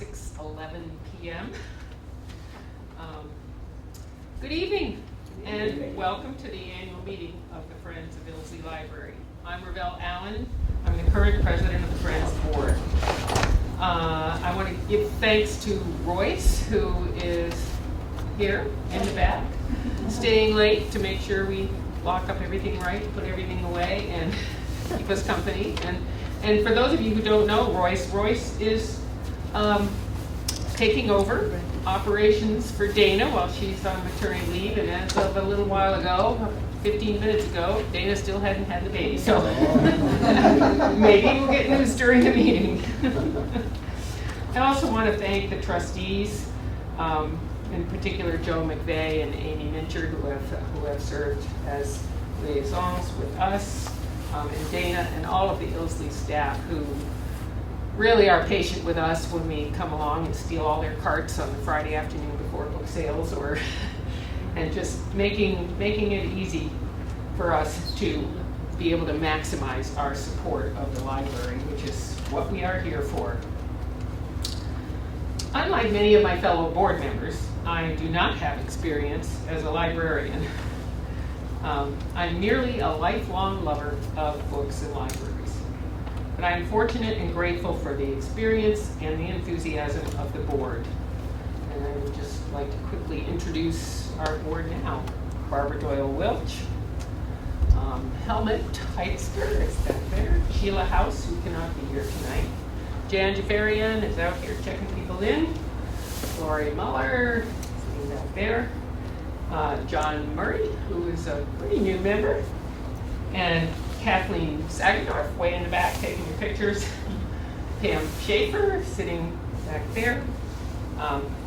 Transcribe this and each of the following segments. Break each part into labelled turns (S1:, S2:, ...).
S1: 6:11 p.m. Good evening and welcome to the annual meeting of the Friends of Ilsley Library. I'm Ravel Allen. I'm the current president of the Friends Board. I want to give thanks to Royce, who is here in the back, staying late to make sure we lock up everything right, put everything away, and keep us company. And for those of you who don't know Royce is taking over operations for Dana while she's on maternity leave, and as of a little while ago, 15 minutes ago, Dana still hadn't had the baby, so maybe we'll get news during the meeting. I also want to thank the trustees, in particular Joe McVeigh and Amy Minchard, who have served as liaisons with us, and Dana and all of the Ilsley staff who really are patient with us when we come along and steal all their carts on the Friday afternoon before book sales, and just making it easy for us to be able to maximize our support of the library, which is what we are here for. Unlike many of my fellow board members, I do not have experience as a librarian. I'm merely a lifelong lover of books and libraries. But I am fortunate and grateful for the experience and the enthusiasm of the board. And I would just like to quickly introduce our board now. Barbara Doyle-Welch, Helmut Heitzker is back there, Sheila House, who cannot be here tonight, Jan Jafarian is out here checking people in, Lori Muller, sitting back there, John Murray, who is a pretty new member, and Kathleen Sagendorf, way in the back, taking your pictures. Pam Schaefer, sitting back there.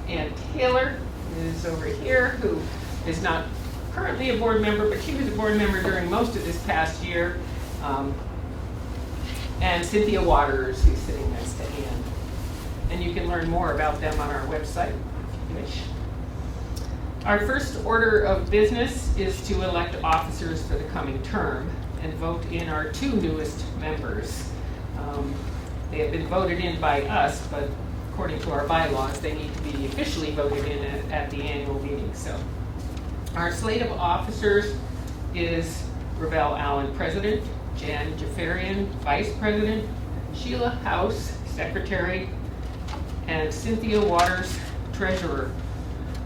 S1: Ann Taylor is over here, who is not currently a board member, but she was a board member during most of this past year. And Cynthia Waters, who's sitting next to Ann. And you can learn more about them on our website, if you wish. Our first order of business is to elect officers for the coming term and vote in our two newest members. They have been voted in by us, but according to our bylaws, they need to be officially voted in at the annual meeting. So our slate of officers is Ravel Allen, President, Jan Jafarian, Vice President, Sheila House, Secretary, and Cynthia Waters, Treasurer.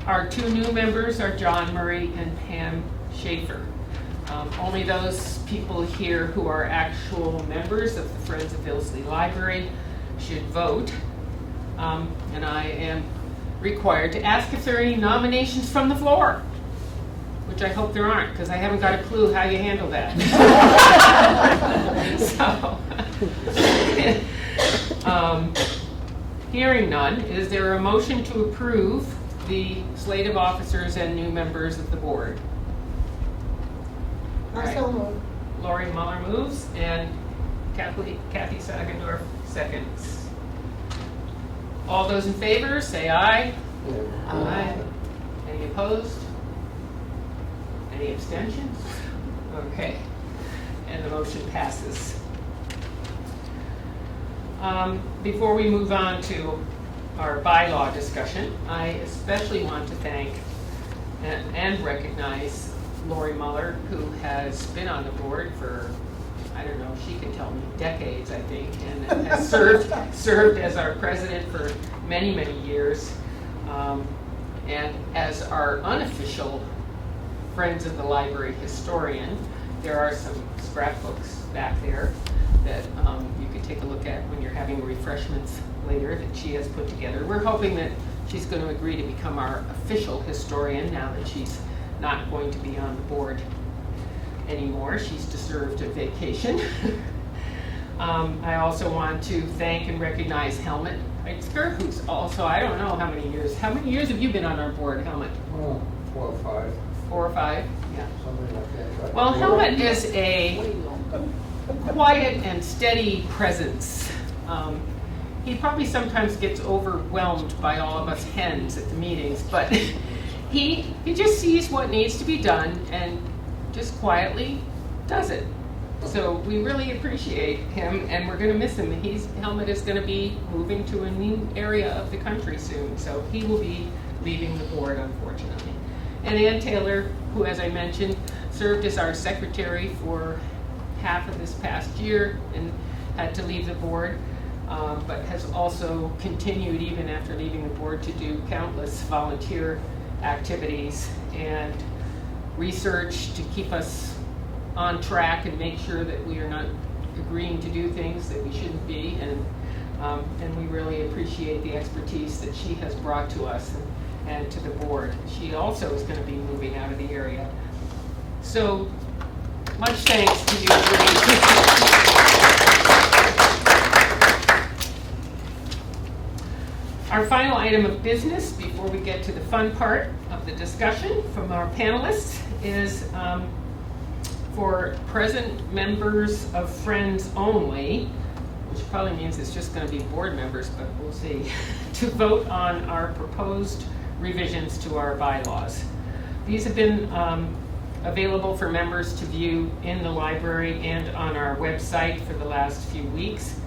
S1: Our two new members are John Murray and Pam Schaefer. Only those people here who are actual members of the Friends of Ilsley Library should vote. And I am required to ask if there are any nominations from the floor, which I hope there aren't, because I haven't got a clue how you handle that. Hearing none, is there a motion to approve the slate of officers and new members of the board? Right. Lori Muller moves, and Kathy Sagendorf seconds. All those in favor, say aye. Aye. Any opposed? Any abstentions? Okay, and the motion passes. Before we move on to our bylaw discussion, I especially want to thank and recognize Lori Muller, who has been on the board for, I don't know, she can tell me, decades, I think, and has served as our president for many, many years. And as our unofficial Friends of the Library historian, there are some scrapbooks back there that you could take a look at when you're having refreshments later that she has put together. We're hoping that she's going to agree to become our official historian now that she's not going to be on the board anymore. She's deserved a vacation. I also want to thank and recognize Helmut Heitzker, who's also, I don't know how many years have you been on our board, Helmut?
S2: Oh, 4 or 5.
S1: 4 or 5, yeah.
S2: Something like that. Right?
S1: Well, Helmut is a quiet and steady presence. He probably sometimes gets overwhelmed by all of us hens at the meetings, but he just sees what needs to be done and just quietly does it. So we really appreciate him, and we're going to miss him. Helmut is going to be moving to a new area of the country soon, so he will be leaving the board, unfortunately. And Ann Taylor, who, as I mentioned, served as our secretary for half of this past year and had to leave the board, but has also continued, even after leaving the board, to do countless volunteer activities and research to keep us on track and make sure that we are not agreeing to do things that we shouldn't be, and we really appreciate the expertise that she has brought to us and to the board. She also is going to be moving out of the area. So much thanks to you, Bree. Our final item of business before we get to the fun part of the discussion from our panelists is for present members of Friends only, which probably means it's just going to be board members, but we'll see, to vote on our proposed revisions to our bylaws. These have been available for members to view in the library and on our website for the last few weeks.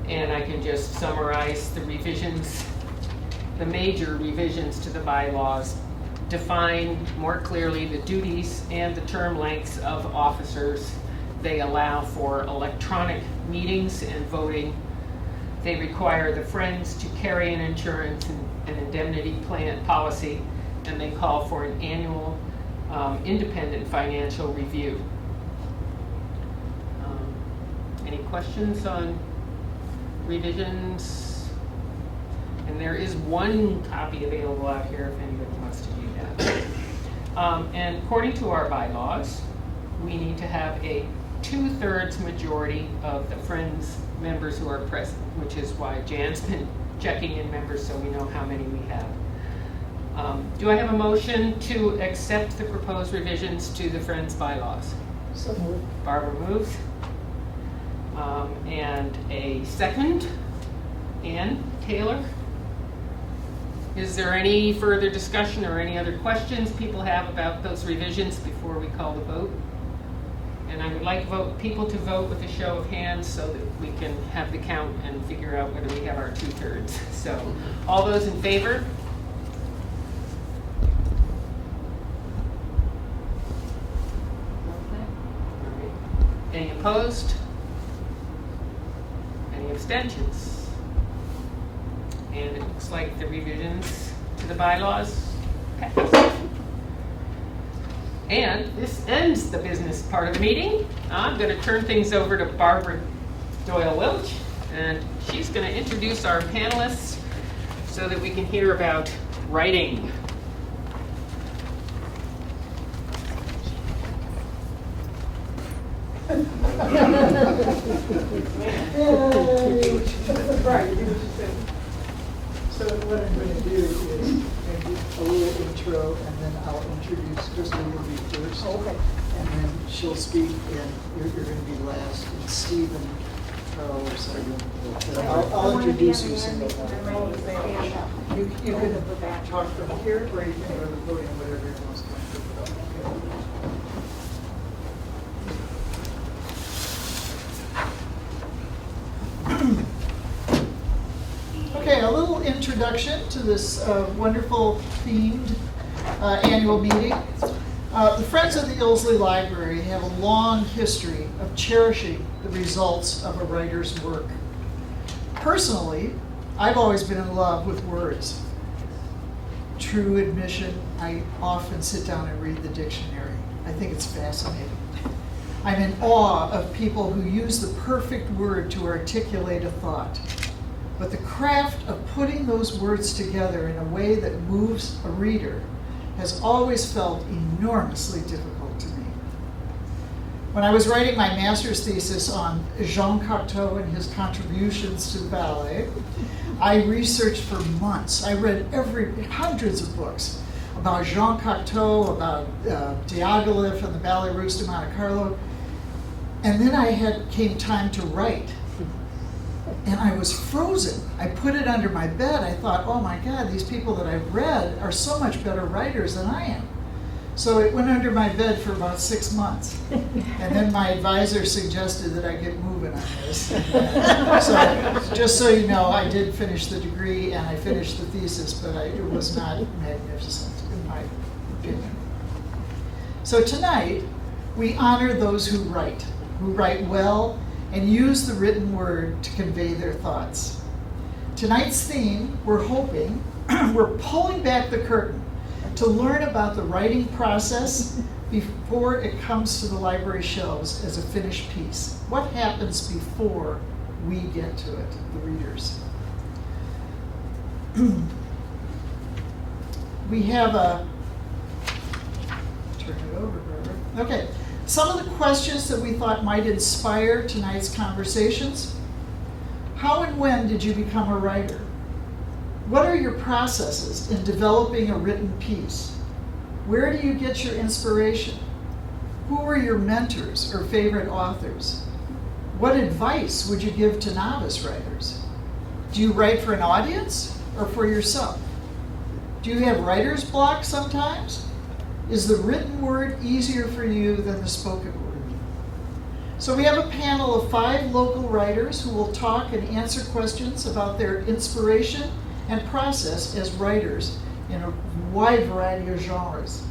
S1: And I can just summarize the revisions. The major revisions to the bylaws define more clearly the duties and the term lengths of officers. They allow for electronic meetings and voting. They require the Friends to carry an insurance and indemnity plan policy, and they call for an annual independent financial review. Any questions on revisions? And there is one copy available out here if anybody wants to view that. And according to our bylaws, we need to have a 2/3 majority of the Friends members who are present, which is why Jan's been checking in members so we know how many we have. Do I have a motion to accept the proposed revisions to the Friends bylaws?
S3: So moved.
S1: Barbara moves. And a second, Ann Taylor. Is there any further discussion or any other questions people have about those revisions before we call the vote? And I would like people to vote with a show of hands so that we can have the count and figure out whether we have our 2/3. So, all those in favor? Any opposed? Any abstentions? And it looks like the revisions to the bylaws passed. And this ends the business part of the meeting. I'm going to turn things over to Barbara Doyle-Welch, and she's going to introduce our panelists so that we can hear about writing.
S3: So what I'm going to do is maybe a little intro, and then I'll introduce Crystal will be first. Okay. And then she'll speak, and you're going to be last, and Steve and Carl are second. I'll introduce you single. You can talk from here, or you can go to the podium, whatever you're most comfortable with. Okay, a little introduction to this wonderful themed annual meeting. The Friends of the Ilsley Library have a long history of cherishing the results of a writer's work. Personally, I've always been in love with words. True admission, I often sit down and read the dictionary. I think it's fascinating. I'm in awe of people who use the perfect word to articulate a thought. But the craft of putting those words together in a way that moves a reader has always felt enormously difficult to me. When I was writing my master's thesis on Jean Cocteau and his contributions to the ballet, I researched for months. I read hundreds of books about Jean Cocteau, about Diaghilev and the Ballet Russe de Monte Carlo, and then came time to write. And I was frozen. I put it under my bed. I thought, oh my God, these people that I've read are so much better writers than I am. So it went under my bed for about 6 months. And then my advisor suggested that I get moving on this. So just so you know, I did finish the degree and I finished the thesis, but it was not magnificent in my opinion. So tonight, we honor those who write well and use the written word to convey their thoughts. Tonight's theme, we're hoping, we're pulling back the curtain to learn about the writing process before it comes to the library shelves as a finished piece. What happens before we get to it, the readers? We have turn it over, Barbara. Okay, some of the questions that we thought might inspire tonight's conversations. How and when did you become a writer? What are your processes in developing a written piece? Where do you get your inspiration? Who are your mentors or favorite authors? What advice would you give to novice writers? Do you write for an audience or for yourself? Do you have writer's block sometimes? Is the written word easier for you than the spoken word? So we have a panel of 5 local writers who will talk and answer questions about their inspiration and process as writers in a wide variety of genres.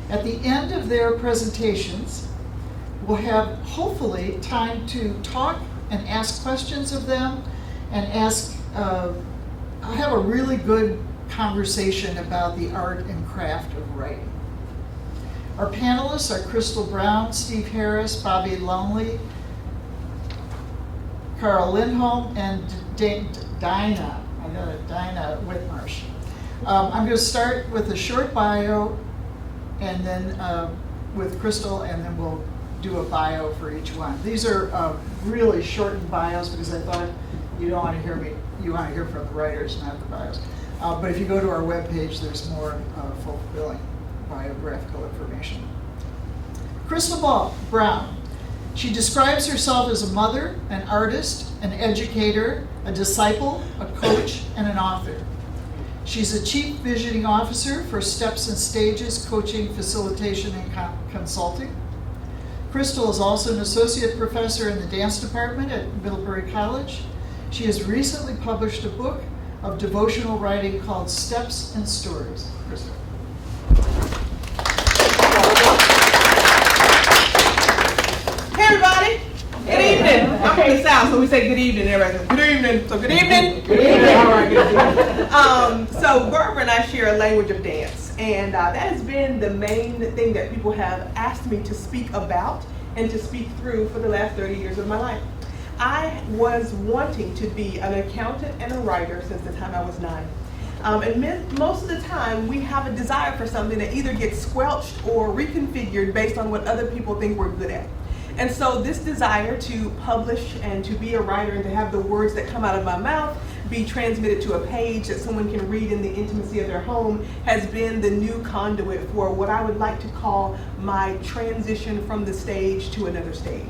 S3: At the end of their presentations, we'll have hopefully time to talk and ask questions of them and have a really good conversation about the art and craft of writing. Our panelists are Crystal Brown, Steve Harris, Bobby Lonely, Carl Lindholm, and Dinah Whitmarsh. I'm going to start with a short bio, and then with Crystal, and then we'll do a bio for each one. These are really shortened bios because I thought you don't want to hear me. You want to hear from the writers, not the bios. But if you go to our webpage, there's more fulfilling biographical information. Crystal Brown. She describes herself as a mother, an artist, an educator, a disciple, a coach, and an author. She's a Chief Visioning Officer for Steps and Stages Coaching, Facilitation, and Consulting. Crystal is also an Associate Professor in the Dance Department at Middlebury College. She has recently published a book of devotional writing called Steps and Stories. Crystal.
S4: Hey everybody, good evening. I'm from the South, so we say good evening. Everybody says good evening. So good evening. Good evening. All right, good evening. So Barbara and I share a language of dance, and that has been the main thing that people have asked me to speak about and to speak through for the last 30 years of my life. I was wanting to be an accountant and a writer since the time I was 9. And most of the time, we have a desire for something that either gets squelched or reconfigured based on what other people think we're good at. And so this desire to publish and to be a writer and to have the words that come out of my mouth be transmitted to a page that someone can read in the intimacy of their home has been the new conduit for what I would like to call my transition from the stage to another stage.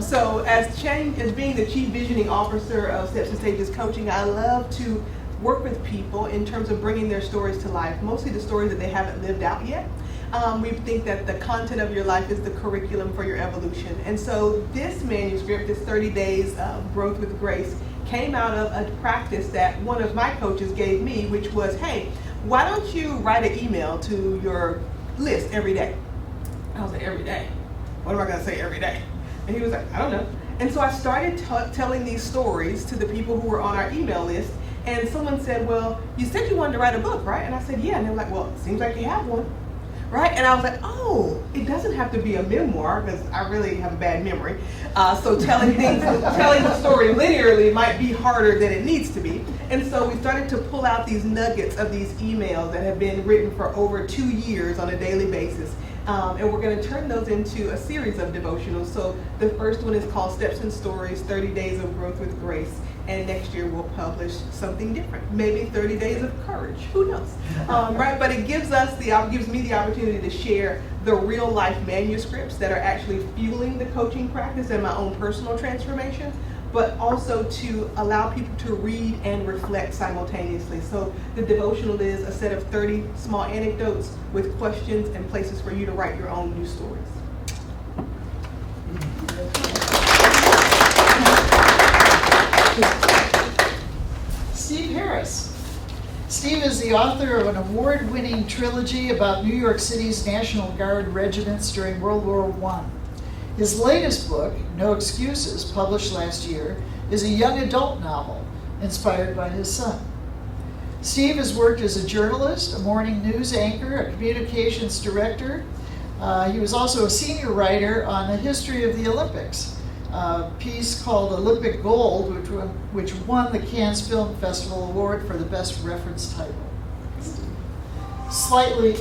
S4: So as being the Chief Visioning Officer of Steps and Stages Coaching, I love to work with people in terms of bringing their stories to life, mostly the stories that they haven't lived out yet. We think that the content of your life is the curriculum for your evolution. And so this manuscript, this 30 Days of Growth with Grace, came out of a practice that one of my coaches gave me, which was, hey, why don't you write an email to your list every day? I was like, every day? What am I going to say every day? And he was like, I don't know. And so I started telling these stories to the people who were on our email list. And someone said, well, you said you wanted to write a book, right? And I said, yeah. And they were like, well, it seems like you have one. Right? And I was like, oh, it doesn't have to be a memoir because I really have a bad memory. So telling the story linearly might be harder than it needs to be. And so we started to pull out these nuggets of these emails that have been written for over 2 years on a daily basis. And we're going to turn those into a series of devotionals. So the first one is called Steps and Stories, 30 Days of Growth with Grace. And next year we'll publish something different. Maybe 30 Days of Courage. Who knows? Right? But it gives me the opportunity to share the real life manuscripts that are actually fueling the coaching practice and my own personal transformation, but also to allow people to read and reflect simultaneously. So the devotional is a set of 30 small anecdotes with questions and places for you to write your own news stories.
S3: Steve Harris. Steve is the author of an award-winning trilogy about New York City's National Guard regiments during World War I. His latest book, No Excuses, published last year, is a young adult novel inspired by his son. Steve has worked as a journalist, a morning news anchor, a communications director. He was also a senior writer on the history of the Olympics, a piece called Olympic Gold, which won the Cannes Film Festival Award for the best reference title. Slightly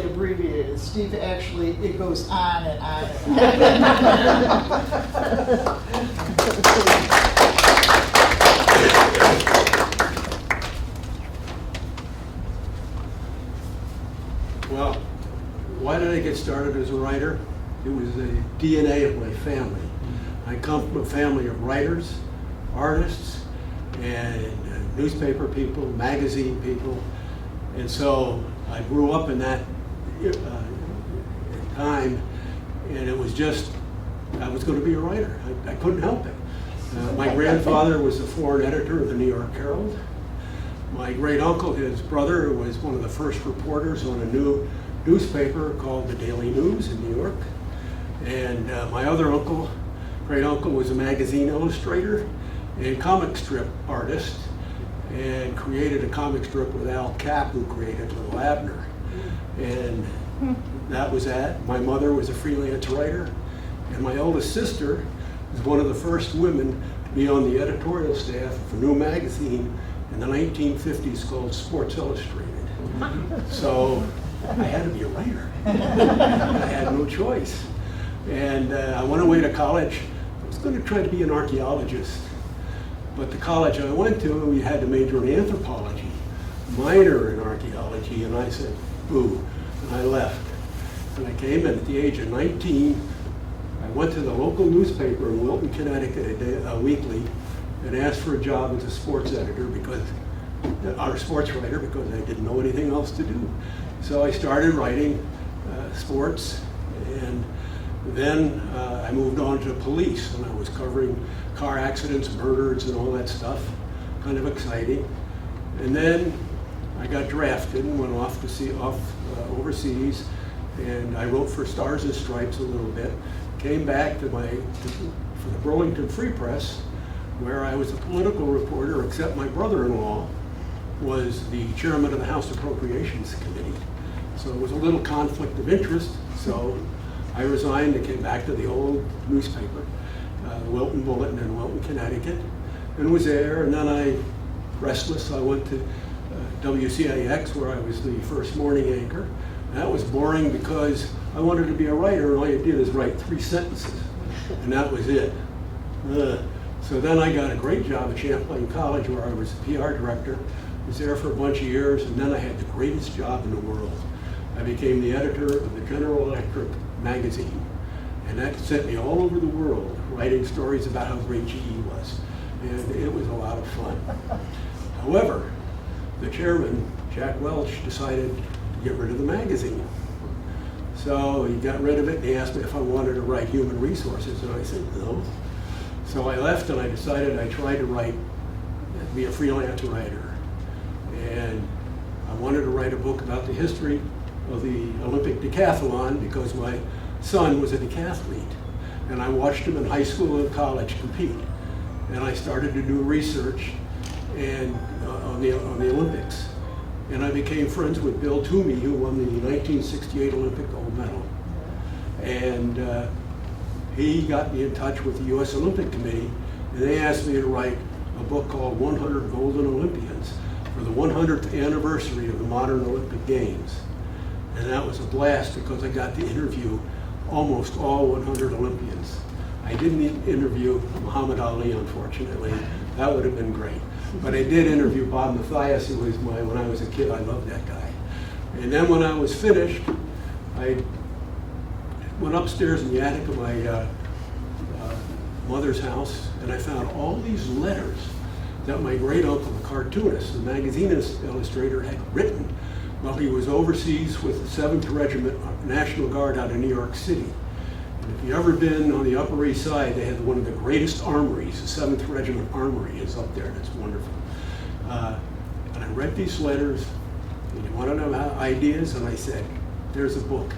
S3: abbreviated. Steve actually, it goes on and on and on.
S5: Well, why did I get started as a writer? It was the DNA of my family. I come from a family of writers, artists, and newspaper people, magazine people, and so I grew up in that time, and it was just, I was going to be a writer. I couldn't help it. My grandfather was the foreign editor of the New York Herald. My great uncle, his brother, was one of the first reporters on a new newspaper called the Daily News in New York. And my other uncle, great uncle, was a magazine illustrator and comic strip artist, and created a comic strip with Al Capp, who created Little Abner. And that was that. My mother was a freelance writer, and my oldest sister was one of the first women to be on the editorial staff of a new magazine in the 1950s called Sports Illustrated. So I had to be a writer. I had no choice. And I went away to college. I was going to try to be an archaeologist. But the college I went to, we had to major in anthropology, minor in archaeology, and I said, boo, and I left. And I came in at the age of 19. I went to the local newspaper in Wilton, Connecticut, a weekly, and asked for a job as a sports editor or sports writer, because I didn't know anything else to do. So I started writing sports, and then I moved on to police, and I was covering car accidents, murders, and all that stuff. Kind of exciting. And then I got drafted and went off to overseas, and I wrote for Stars and Stripes a little bit. Came back for the Burlington Free Press, where I was a political reporter, except my brother-in-law was the chairman of the House Appropriations Committee. So it was a little conflict of interest. So I resigned and came back to the old newspaper, the Wilton Bulletin in Wilton, Connecticut, and was there. And then restless, I went to WCIX, where I was the first morning anchor. And that was boring because I wanted to be a writer, and all you did is write 3 sentences, and that was it. So then I got a great job at Champlain College, where I was a PR director. Was there for a bunch of years, and then I had the greatest job in the world. I became the editor of the General Electric magazine, and that sent me all over the world, writing stories about how great GE was, and it was a lot of fun. However, the chairman, Jack Welch, decided to get rid of the magazine. So he got rid of it, and he asked me if I wanted to write human resources, and I said no. So I left, and I decided I tried to be a freelance writer. And I wanted to write a book about the history of the Olympic decathlon, because my son was a decathlete. And I watched him in high school and college compete. And I started to do research on the Olympics. And I became friends with Bill Toomey, who won the 1968 Olympic gold medal. And he got me in touch with the U.S. Olympic Committee, and they asked me to write a book called 100 Golden Olympians for the 100th anniversary of the modern Olympic Games. And that was a blast, because I got to interview almost all 100 Olympians. I didn't interview Muhammad Ali, unfortunately. That would have been great. But I did interview Bob Mathias, who was when I was a kid, I loved that guy. And then when I was finished, I went upstairs in the attic of my mother's house, and I found all these letters that my great uncle, the cartoonist, the magazine illustrator, had written while he was overseas with the 7th Regiment National Guard out of New York City. And if you've ever been on the Upper East Side, they had one of the greatest armories. The 7th Regiment Armory is up there, and it's wonderful. And I read these letters, and you want to know ideas, and I said, there's a book.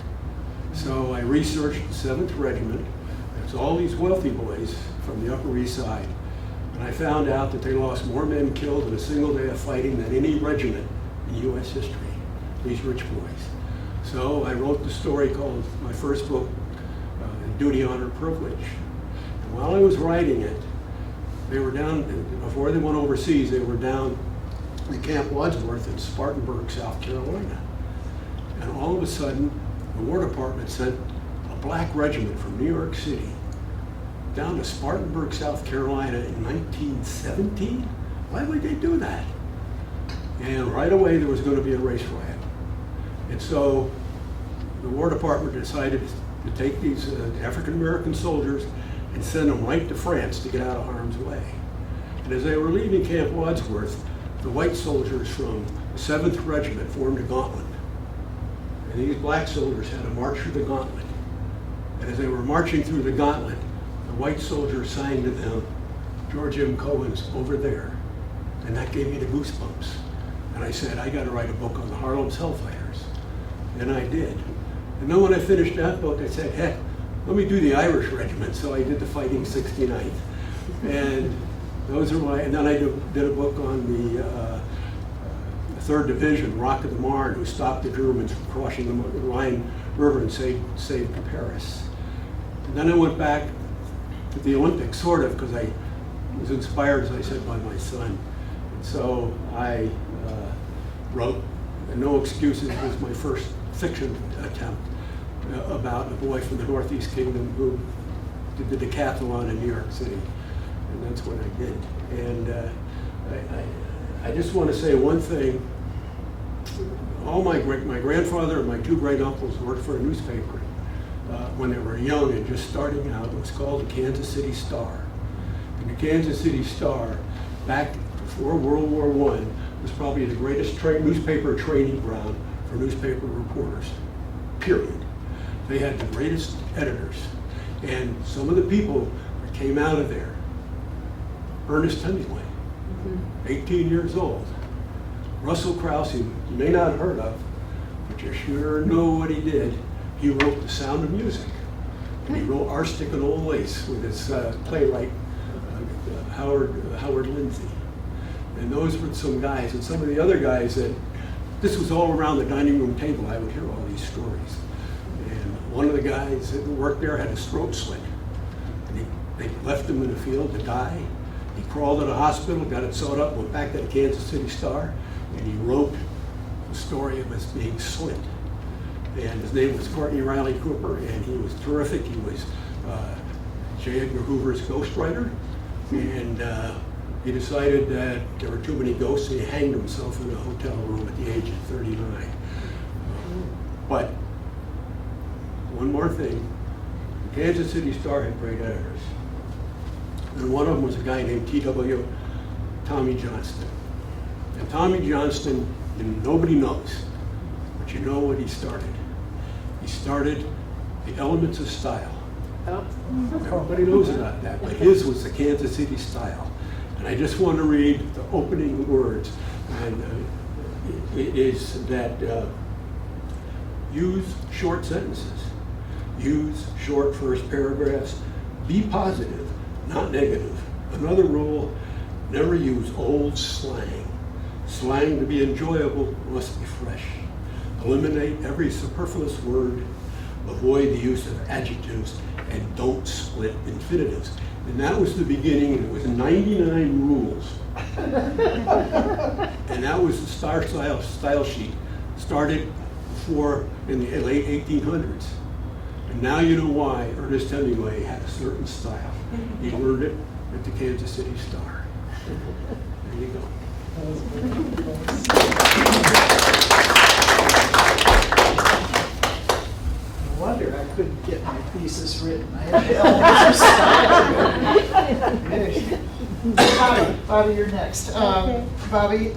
S5: So I researched the 7th Regiment. It's all these wealthy boys from the Upper East Side. And I found out that they lost more men killed in a single day of fighting than any regiment in U.S. history, these rich boys. So I wrote the story called my first book, Duty, Honor, Privilege. And while I was writing it, they were down, before they went overseas, they were down in Camp Wadsworth in Spartanburg, South Carolina. And all of a sudden, the War Department sent a black regiment from New York City down to Spartanburg, South Carolina in 1917? Why would they do that? And right away there was going to be a race riot. And so the War Department decided to take these African American soldiers and send them right to France to get out of harm's way. And as they were leaving Camp Wadsworth, the white soldiers from the 7th Regiment formed a gauntlet. And these black soldiers had to march through the gauntlet. And as they were marching through the gauntlet, the white soldiers sang to them, George M. Cohen's Over There. And that gave me the goosebumps. And I said, I got to write a book on the Harlem's Hellfighters. And I did. And then when I finished that book, I said, heck, let me do the Irish Regiment. So I did the Fighting 69th. And those are my, and then I did a book on the 3rd Division, Rock of the Marne, who stopped the Germans from crossing the Rhine River and saved Paris. And then I went back to the Olympics, sort of, because I was inspired, as I said, by my son. And so I wrote No Excuses was my first fiction attempt about a boy from the Northeast Kingdom who did the decathlon in New York City. And that's what I did. And I just want to say one thing. All my grandfather and my 2 great uncles worked for a newspaper when they were young and just starting out. It was called the Kansas City Star. And the Kansas City Star, back before World War I, was probably the greatest newspaper training ground for newspaper reporters, period. They had the greatest editors. And some of the people that came out of there, Ernest Hemingway, 18 years old. Russell Crouse, who you may not have heard of, but you sure know what he did. He wrote The Sound of Music. And he wrote Arstic and Old Lace with his playwright, Howard Lindsay. And those were some guys, and some of the other guys that, this was all around the dining room table. I would hear all these stories. And one of the guys that worked there had a throat slit. And they left him in the field to die. He crawled to the hospital, got it sewed up, went back to the Kansas City Star, and he wrote the story of his being slit. And his name was Courtney Riley Cooper, and he was terrific. He was J. Edgar Hoover's ghostwriter, and he decided that there were too many ghosts, and he hanged himself in a hotel room at the age of 39. But one more thing, the Kansas City Star had great editors. And one of them was a guy named T.W. Tommy Johnston. And Tommy Johnston, nobody knows, but you know what he started. He started the Elements of Style. Everybody knows about that, but his was the Kansas City Style. And I just want to read the opening words. And it is that use short sentences, use short first paragraphs, be positive, not negative. Another rule, never use old slang. Slang to be enjoyable must be fresh. Eliminate every superfluous word. Avoid the use of adjectives and don't split infinitives. And that was the beginning, and it was 99 rules. And that was the style sheet. Started before in the late 1800s. And now you know why Ernest Hemingway had a certain style. He learned it at the Kansas City Star. There you go.
S3: No wonder. couldn't get my thesis written. I had to Bobby, you're next. Bobby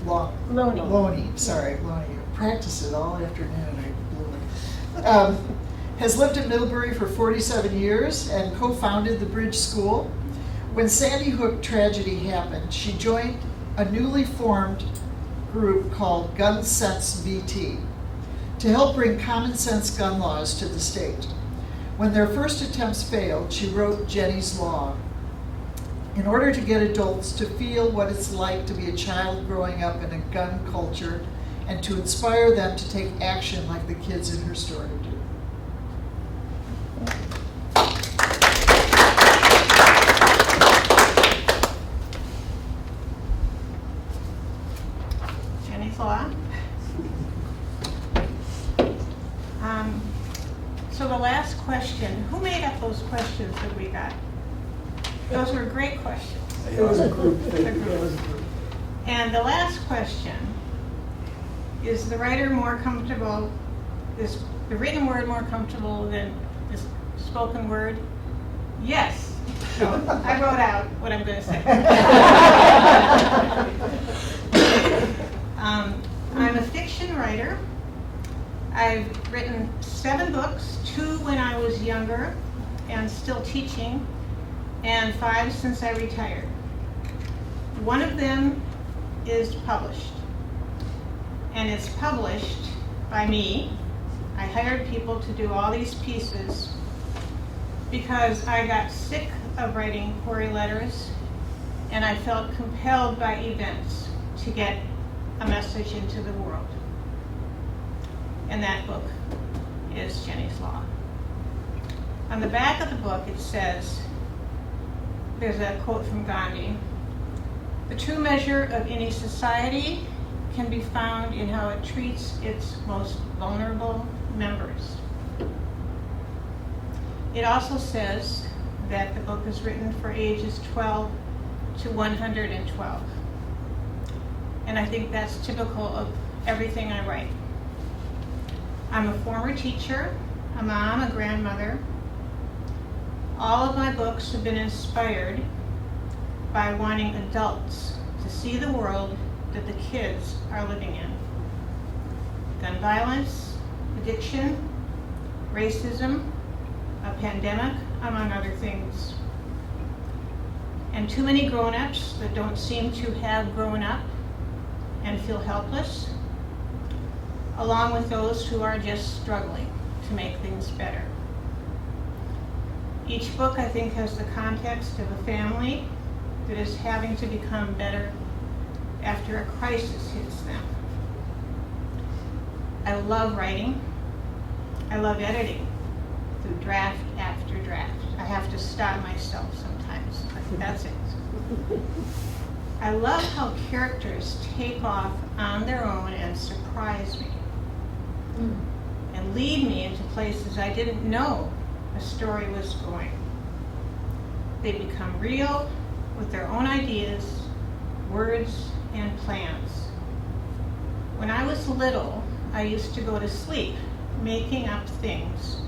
S3: Loney, sorry, Loney. Practiced it all afternoon. I blew it. Has lived in Middlebury for 47 years and co-founded the Bridge School. When Sandy Hook tragedy happened, she joined a newly formed group called Gun Sense VT to help bring common sense gun laws to the state. When their first attempts failed, she wrote Jenny's Law in order to get adults to feel what it's like to be a child growing up in a gun culture and to inspire them to take action like the kids in her story do.
S6: Jenny's Law. So the last question, who made up those questions that we got? Those were great questions.
S3: It was a group thing.
S6: It was a group. And the last question, is the writer more comfortable, is the written word more comfortable than the spoken word? Yes. So I wrote out what I'm going to say. I'm a fiction writer. I've written 7 books, 2 when I was younger and still teaching, and 5 since I retired. One of them is published, and it's published by me. I hired people to do all these pieces because I got sick of writing query letters, and I felt compelled by events to get a message into the world. And that book is Jenny's Law. On the back of the book it says, there's a quote from Gandhi, "The true measure of any society can be found in how it treats its most vulnerable members." It also says that the book is written for ages 12 to 112. And I think that's typical of everything I write. I'm a former teacher, a mom, a grandmother. All of my books have been inspired by wanting adults to see the world that the kids are living in. Gun violence, addiction, racism, a pandemic, among other things. And too many grown-ups that don't seem to have grown up and feel helpless, along with those who are just struggling to make things better. Each book, I think, has the context of a family that is having to become better after a crisis hits them. I love writing. I love editing through draft after draft. I have to stop myself sometimes, but that's it. I love how characters take off on their own and surprise me and lead me into places I didn't know a story was going. They become real with their own ideas, words, and plans. When I was little, I used to go to sleep making up things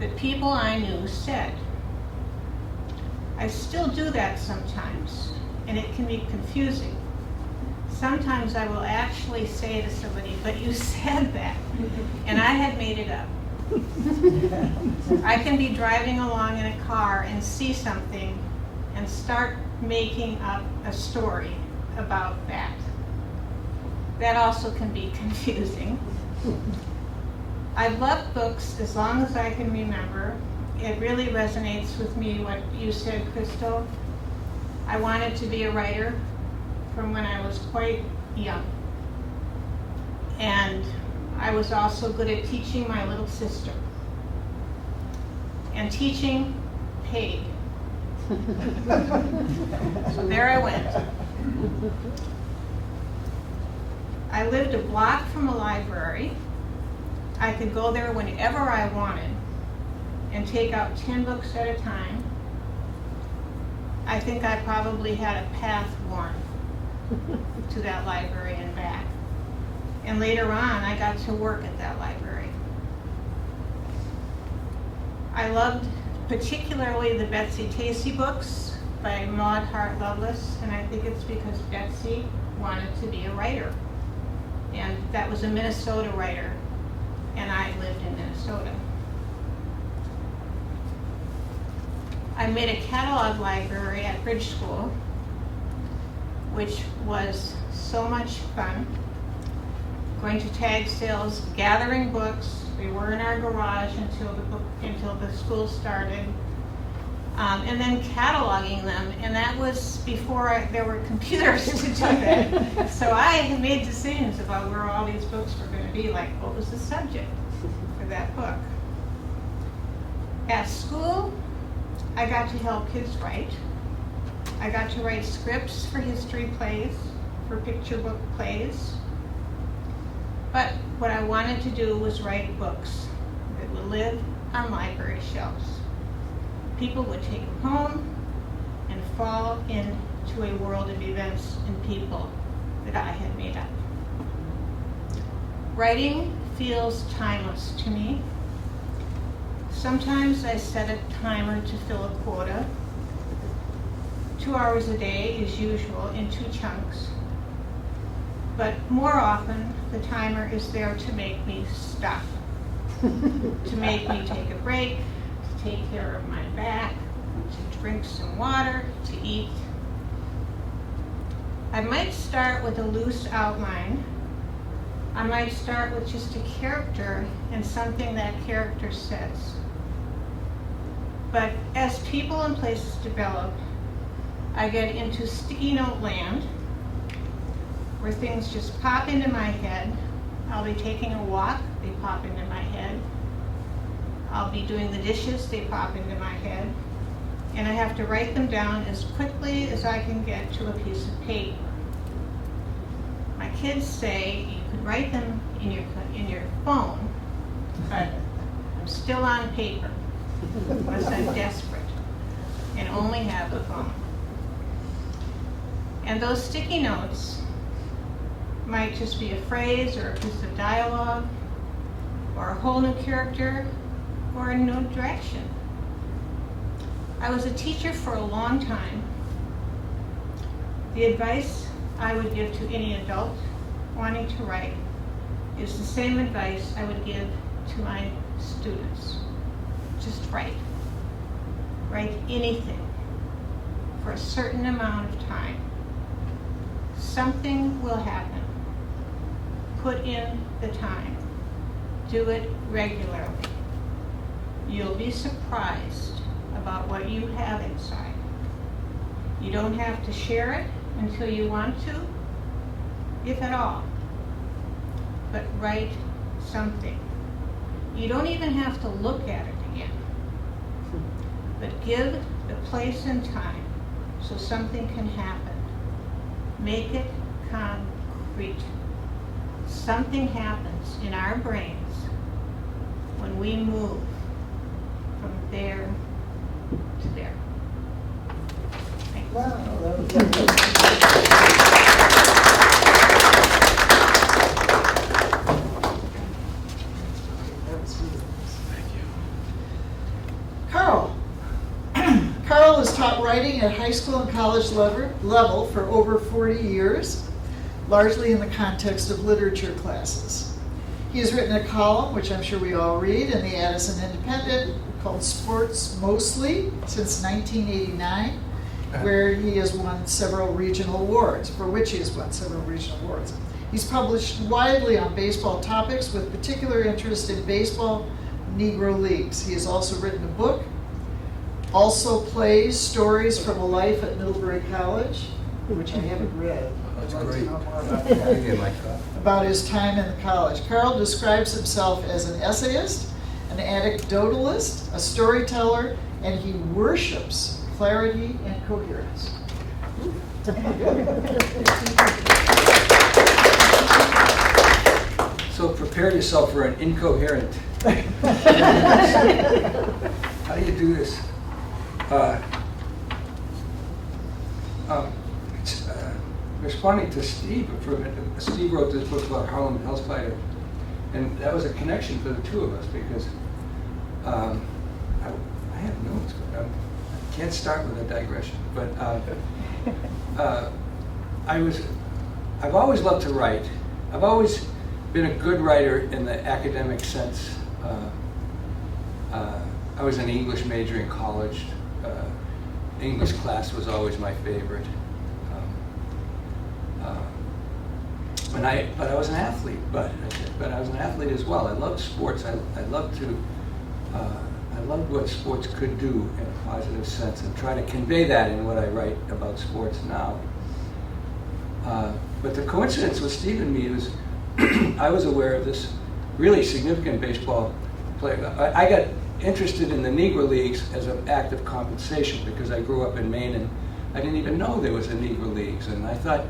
S6: that people I knew said. I still do that sometimes, and it can be confusing. Sometimes I will actually say to somebody, "But you said that," and I had made it up. I can be driving along in a car and see something and start making up a story about that. That also can be confusing. I've loved books as long as I can remember. It really resonates with me what you said, Crystal. I wanted to be a writer from when I was quite young. And I was also good at teaching my little sister. And teaching paid. So there I went. I lived a block from a library. I could go there whenever I wanted and take out 10 books at a time. I think I probably had a path worn to that library and back. And later on, I got to work at that library. I loved particularly the Betsy Tacy books by Maud Hart Lovelace, and I think it's because Betsy wanted to be a writer. And that was a Minnesota writer, and I lived in Minnesota. I made a catalog library at Bridge School, which was so much fun. Going to tag sales, gathering books. We were in our garage until the school started. And then cataloging them, and that was before there were computers to do that. So I had made decisions about where all these books were going to be, like what was the subject for that book. At school, I got to help kids write. I got to write scripts for history plays, for picture book plays. But what I wanted to do was write books that would live on library shelves. People would take them home and fall into a world of events and people that I had made up. Writing feels timeless to me. Sometimes I set a timer to fill a quota. 2 hours a day is usual in 2 chunks. But more often, the timer is there to make me stop, to make me take a break, to take care of my back, to drink some water, to eat. I might start with a loose outline. I might start with just a character and something that character says. But as people and places develop, I get into sticky note land, where things just pop into my head. I'll be taking a walk, they pop into my head. I'll be doing the dishes, they pop into my head. And I have to write them down as quickly as I can get to a piece of paper. My kids say you could write them in your phone, but I'm still on paper, unless I'm desperate and only have a phone. And those sticky notes might just be a phrase or a piece of dialogue or a whole new character or a new direction. I was a teacher for a long time. The advice I would give to any adult wanting to write is the same advice I would give to my students. Just write. Write anything for a certain amount of time. Something will happen. Put in the time. Do it regularly. You'll be surprised about what you have inside. You don't have to share it until you want to, if at all. But write something. You don't even have to look at it again. But give the place and time so something can happen. Make it concrete. Something happens in our brains when we move from there to there. Thanks.
S3: Carl. Carl has taught writing at high school and college level for over 40 years, largely in the context of literature classes. He has written a column, which I'm sure we all read, in the Addison Independent called Sports Mostly since 1989, where he has won several regional awards, for which he has won several regional awards. He's published widely on baseball topics with particular interest in baseball Negro leagues. He has also written a book, also plays stories from a life at Middlebury College, which I haven't read.
S2: That's
S3: I'd like to
S2: great.
S3: know more about that.
S2: I did like that.
S3: About his time in the college. Carl describes himself as an essayist, an anecdotalist, a storyteller, and he worships clarity and coherence.
S7: So prepare yourself for an incoherent. How do you do this? Responding to Steve, Steve wrote this book about Harlem Hellfighter, and that was a connection for the two of us because can't start with a digression, but I've always loved to write. I've always been a good writer in the academic sense. I was an English major in college. English class was always my favorite. But I was an athlete. But I was an athlete as well. I loved sports. I loved what sports could do in a positive sense, and try to convey that in what I write about sports now. But the coincidence with Steve and me was I was aware of this really significant baseball player. I got interested in the Negro Leagues as an act of compensation because I grew up in Maine and I didn't even know there was a Negro Leagues. And I thought,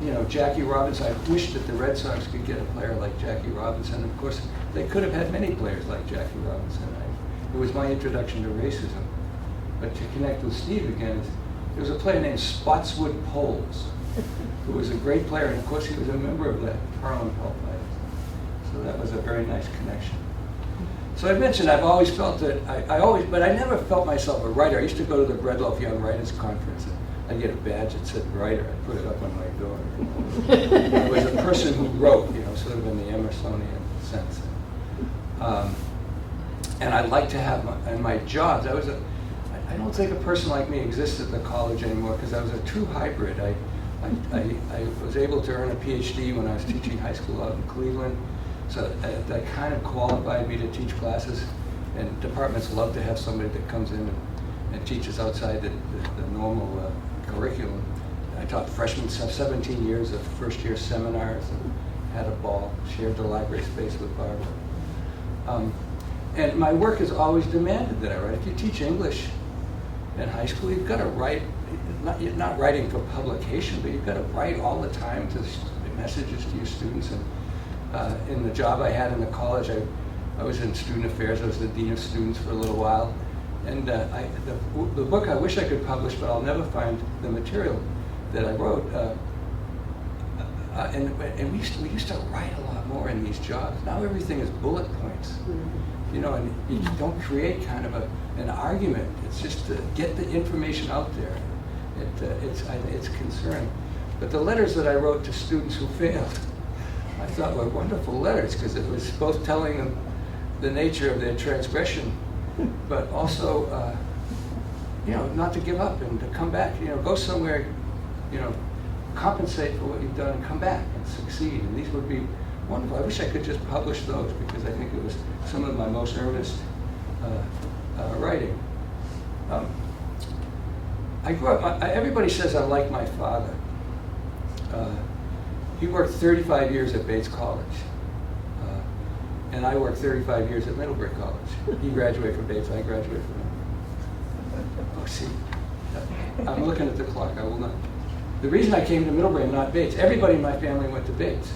S7: you know, Jackie Robinson, I wished that the Red Sox could get a player like Jackie Robinson. Of course, they could have had many players like Jackie Robinson. It was my introduction to racism. But to connect with Steve again, there was a player named Spotswood Poles, who was a great player, and of course he was a member of the Harlem Hellfighters. So that was a very nice connection. So I mentioned I've always felt that, but I never felt myself a writer. I used to go to the Breadloaf Young Writers Conference, and I'd get a badge that said writer. I'd put it up on my door. I was a person who wrote, you know, sort of in the Emersonian sense. And I'd like to have in my jobs, I don't think a person like me exists at the college anymore because I was a true hybrid. I was able to earn a PhD when I was teaching high school out in Cleveland. So that kind of qualified me to teach classes, and departments love to have somebody that comes in and teaches outside the normal curriculum. I taught freshmen 17 years of first-year seminars and had a ball, shared the library space with Barbara. And my work has always demanded that I write. If you teach English in high school, you've got to write, not writing for publication, but you've got to write all the time to messages to your students. And in the job I had in the college, I was in student affairs. I was the dean of students for a little while. And the book I wish I could publish, but I'll never find the material that I wrote. And we used to write a lot more in these jobs. Now everything is bullet points. You know, and you don't create kind of an argument. It's just to get the information out there. It's concerning. But the letters that I wrote to students who failed, I thought were wonderful letters because it was both telling them the nature of their transgression, but also, you know, not to give up and to come back. You know, go somewhere, you know, compensate for what you've done and come back and succeed. And these would be wonderful. I wish I could just publish those because I think it was some of my most earnest writing. I grew up, everybody says I like my father. He worked 35 years at Bates College. And I worked 35 years at Middlebury College. He graduated from Bates, I graduated from Middlebury. Oh, see, I'm looking at the clock, I will not. The reason I came to Middlebury and not Bates, everybody in my family went to Bates.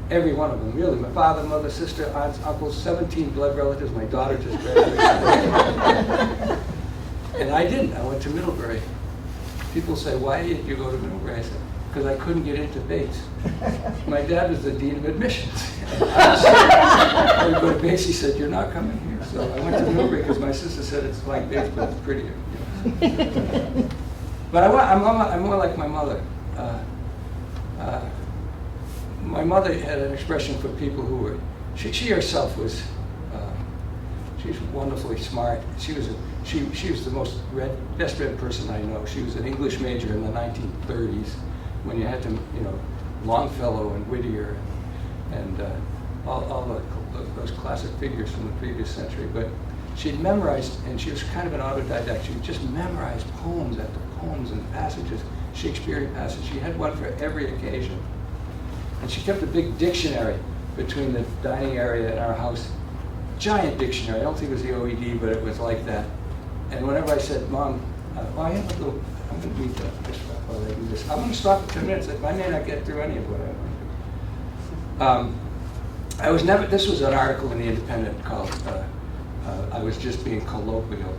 S7: Every one of them, really. My father, mother, sister, aunts, uncles, 17 blood relatives. My daughter just graduated. And I didn't. I went to Middlebury. People say, why did you go to Middlebury? I said, because I couldn't get into Bates. My dad was the dean of admissions. I would go to Bates. He said, you're not coming here. So I went to Middlebury because my sister said it's like Bates, but it's prettier. You know. But I'm more like my mother. My mother had an expression for people who were, she herself was, she's wonderfully smart. She was the most best read person I know. She was an English major in the 1930s when you had to, you know, Longfellow and Whittier and all those classic figures from the previous century. But she'd memorized, and she was kind of an autodidact. She would just memorize poems after poems and passages, Shakespearean passages. She had one for every occasion. And she kept a big dictionary between the dining area and our house. Giant dictionary. I don't think it was the OED, but it was like that. And whenever I said, Mom, well, I have a little, I'm going to read this while I do this. I'm going to stop for 10 minutes. I may not get through any of what I want to do. I was never, this was an article in the Independent called, I was just being colloquial,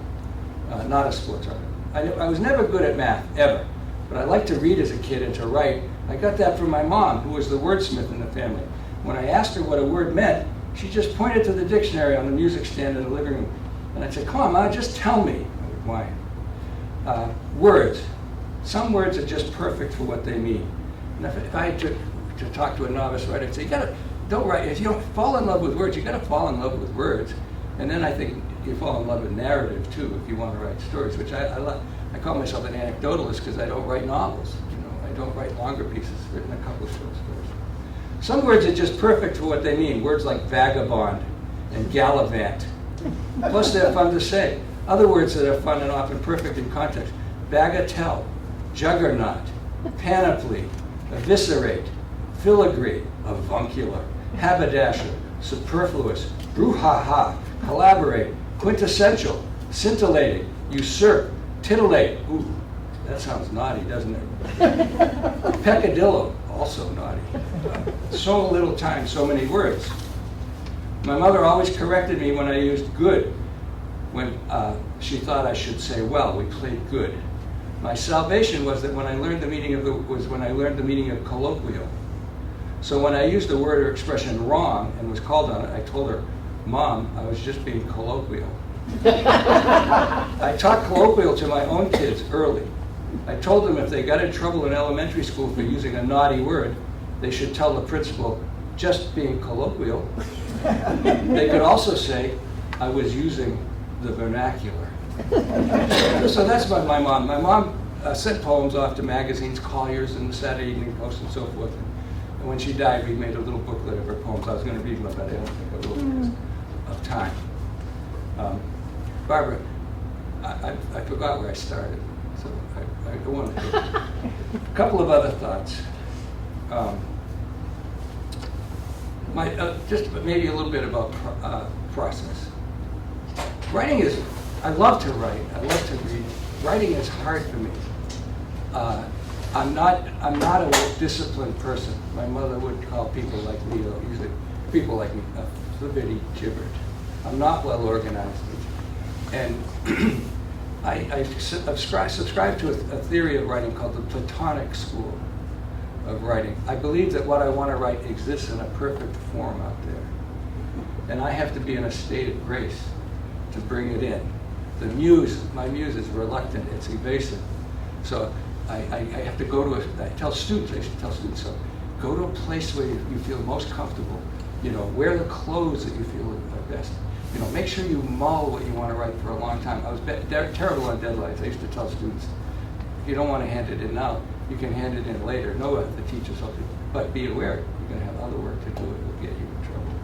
S7: not a sports article. I was never good at math, ever. But I liked to read as a kid and to write. I got that from my mom, who was the wordsmith in the family. When I asked her what a word meant, she just pointed to the dictionary on the music stand in the living room. And I'd say, come on, Mom, just tell me. I would whine. Words. Some words are just perfect for what they mean. And if I had to talk to a novice writer, I'd say, don't write, if you don't fall in love with words, you gotta fall in love with words. And then I think you fall in love with narrative too, if you want to write stories, which I love. I call myself an anecdotalist because I don't write novels. I don't write longer pieces, I've written a couple of short stories. Some words are just perfect for what they mean. Words like vagabond and gallivant. Plus they're fun to say. Other words that are fun and often perfect in context. Bagatelle, juggernaut, panoply, eviscerate, filigree, avuncular, haberdasher, superfluous, brouhaha, collaborate, quintessential, scintillating, usurp, titillate. Ooh, that sounds naughty, doesn't it? Peccadillo, also naughty. So little time, so many words. My mother always corrected me when I used good, when she thought I should say well. We played good. My salvation was that when I learned the meaning of colloquial. So when I used the word or expression wrong and was called on it, I told her, Mom, I was just being colloquial. I taught colloquial to my own kids early. I told them if they got in trouble in elementary school for using a naughty word, they should tell the principal, just being colloquial. They could also say, I was using the vernacular. So that's my mom. My mom sent poems off to magazines, Collier's and the Saturday Evening Post and so forth. And when she died, we made a little booklet of her poems. I was going to read them, but I don't think I will because of time. Barbara, I forgot where I started, so I want to a couple of other thoughts. Just maybe a little bit about process. Writing is, I love to write, I love to read. Writing is hard for me. I'm not a disciplined person. My mother would call people like Leo, usually people like me, flippity gibbered. I'm not well organized. And I subscribe to a theory of writing called the Platonic school of writing. I believe that what I want to write exists in a perfect form out there. And I have to be in a state of grace to bring it in. My muse is reluctant, it's evasive. So I have to go to I should tell students, so go to a place where you feel most comfortable. Wear the clothes that you feel are best. Make sure you mull what you want to write for a long time. I was terrible on deadlines. I used to tell students, if you don't want to hand it in now, you can hand it in later. Know that the teacher's helping, but be aware you're going to have other work to do. It will get you in trouble.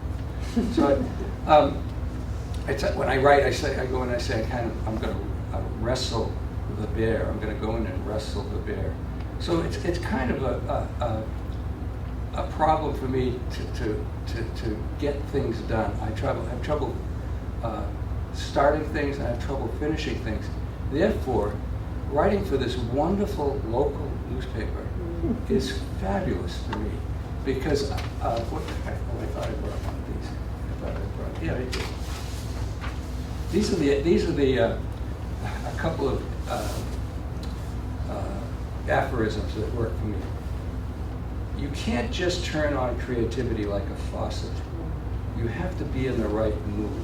S7: So when I write, I go and I say, I'm going to wrestle the bear. I'm going to go in and wrestle the bear. So it's kind of a problem for me to get things done. I have trouble starting things, and I have trouble finishing things. Therefore, writing for this wonderful local newspaper is fabulous for me because I thought I brought one of these. I did. These are a couple of aphorisms that work for me. You can't just turn on creativity like a faucet. You have to be in the right mood.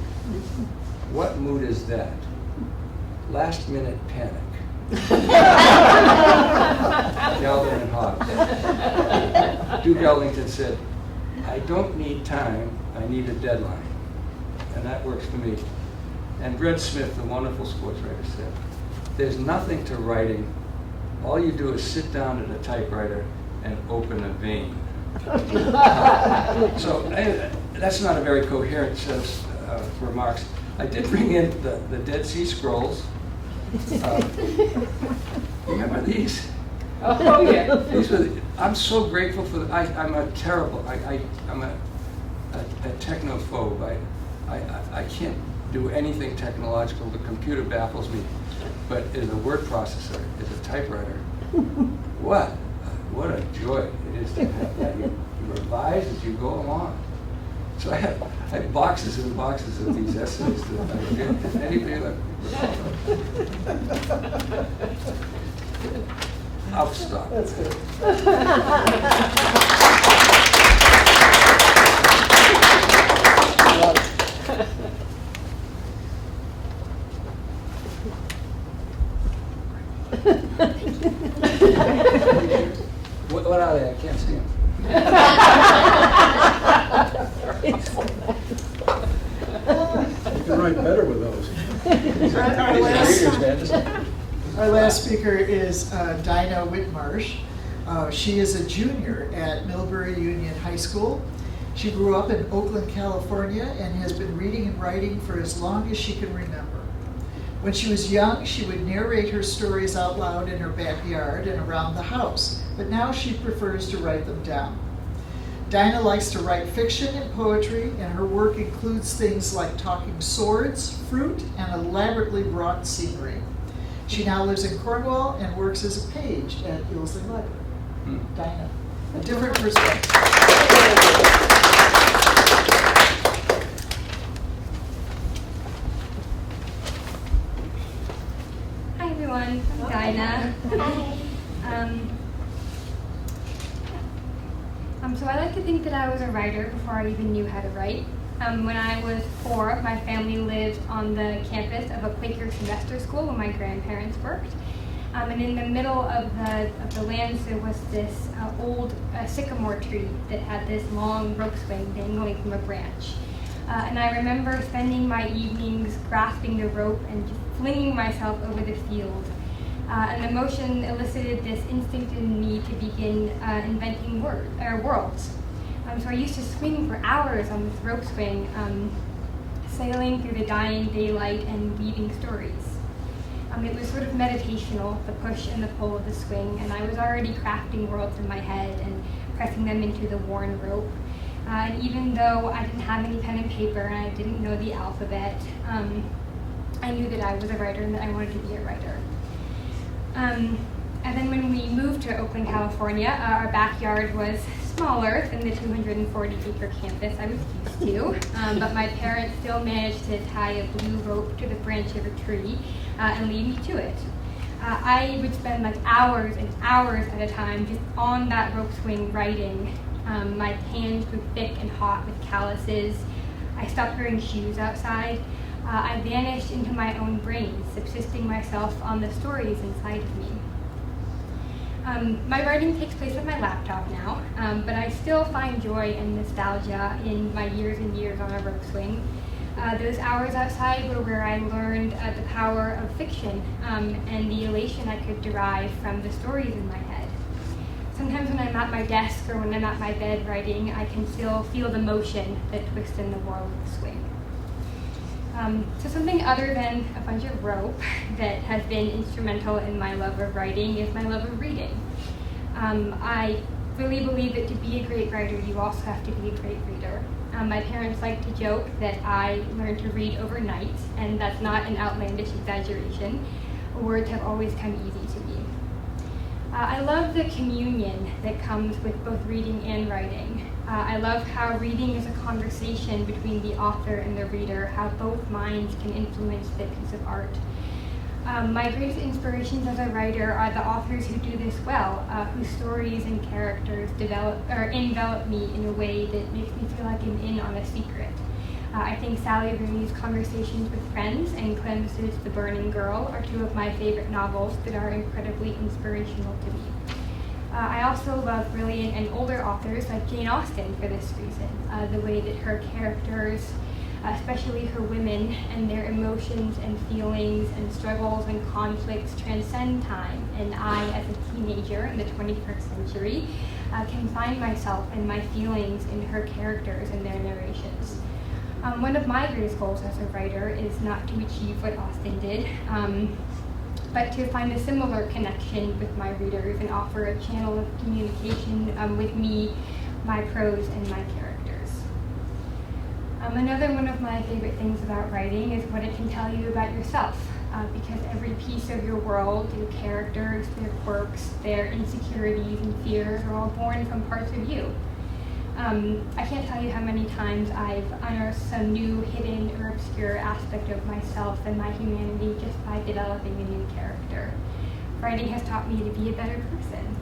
S7: What mood is that? Last minute panic. Galvin and Hobbes. Duke Ellington said, I don't need time, I need a deadline. And that works for me. And Brett Smith, the wonderful sports writer, said, there's nothing to writing. All you do is sit down at a typewriter and open a vein. So that's not a very coherent set of remarks. I did bring in the Dead Sea Scrolls. Remember these?
S1: Oh yeah.
S7: These were I'm so grateful for I'm a technophobe. I can't do anything technological. The computer baffles me. But as a word processor, as a typewriter, what a joy it is to have that. You revise as you go along. So I have boxes and boxes of these essays that I get. Is anybody like? I'll stop.
S3: That's good.
S7: What are they? I can't see them.
S5: You can write better with those.
S3: Our last speaker is Dinah Whitmarsh. She is a junior at Millbury Union High School. She grew up in Oakland, California, and has been reading and writing for as long as she can remember. When she was young, she would narrate her stories out loud in her backyard and around the house, but now she prefers to write them down. Dinah likes to write fiction and poetry, and her work includes things like talking swords, fruit, and elaborately wrought scenery. She now lives in Cornwall and works as a page at Ilsley Library. Dinah, a different perspective.
S8: Hi everyone, I'm Dinah. So I like to think that I was a writer before I even knew how to write. When I was 4, my family lived on the campus of a Quaker semester school where my grandparents worked. And in the middle of the lands there was this old sycamore tree that had this long rope swing dangling from a branch. And I remember spending my evenings grasping the rope and just flinging myself over the field. And the motion elicited this instinct in me to begin inventing worlds. So I used to swing for hours on this rope swing, sailing through the dying daylight and weaving stories. It was sort of meditational, the push and the pull of the swing, and I was already crafting worlds in my head and pressing them into the worn rope. And even though I didn't have any pen and paper and I didn't know the alphabet, I knew that I was a writer and that I wanted to be a writer. And then when we moved to Oakland, California, our backyard was smaller than the 240-acre campus I was used to, but my parents still managed to tie a blue rope to the branch of a tree and lead me to it. I would spend like hours and hours at a time just on that rope swing writing. My hands grew thick and hot with calluses. I stopped wearing shoes outside. I vanished into my own brain, subsisting myself on the stories inside of me. My writing takes place on my laptop now, but I still find joy and nostalgia in my years and years on a rope swing. Those hours outside were where I learned the power of fiction and the elation I could derive from the stories in my head. Sometimes when I'm at my desk or when I'm at my bed writing, I can still feel the motion that twists in the world of the swing. So something other than a bunch of rope that has been instrumental in my love of writing is my love of reading. I really believe that to be a great writer, you also have to be a great reader. My parents like to joke that I learned to read overnight, and that's not an outlandish exaggeration. Words have always come easy to me. I love the communion that comes with both reading and writing. I love how reading is a conversation between the author and the reader, how both minds can influence the piece of art. My greatest inspirations as a writer are the authors who do this well, whose stories and characters envelop me in a way that makes me feel like I'm in on a secret. I think Sally Rooney's Conversations with Friends and Clems's The Burning Girl are two of my favorite novels that are incredibly inspirational to me. I also love brilliant and older authors like Jane Austen for this reason, the way that her characters, especially her women, and their emotions and feelings and struggles and conflicts transcend time, and I, as a teenager in the 21st century, can find myself and my feelings in her characters and their narrations. One of my greatest goals as a writer is not to achieve what Austen did, but to find a similar connection with my readers and offer a channel of communication with me, my prose, and my characters. Another one of my favorite things about writing is what it can tell you about yourself, because every piece of your world, your characters, their quirks, their insecurities and fears are all born from parts of you. I can't tell you how many times I've unearthed some new hidden or obscure aspect of myself and my humanity just by developing a new character. Writing has taught me to be a better person.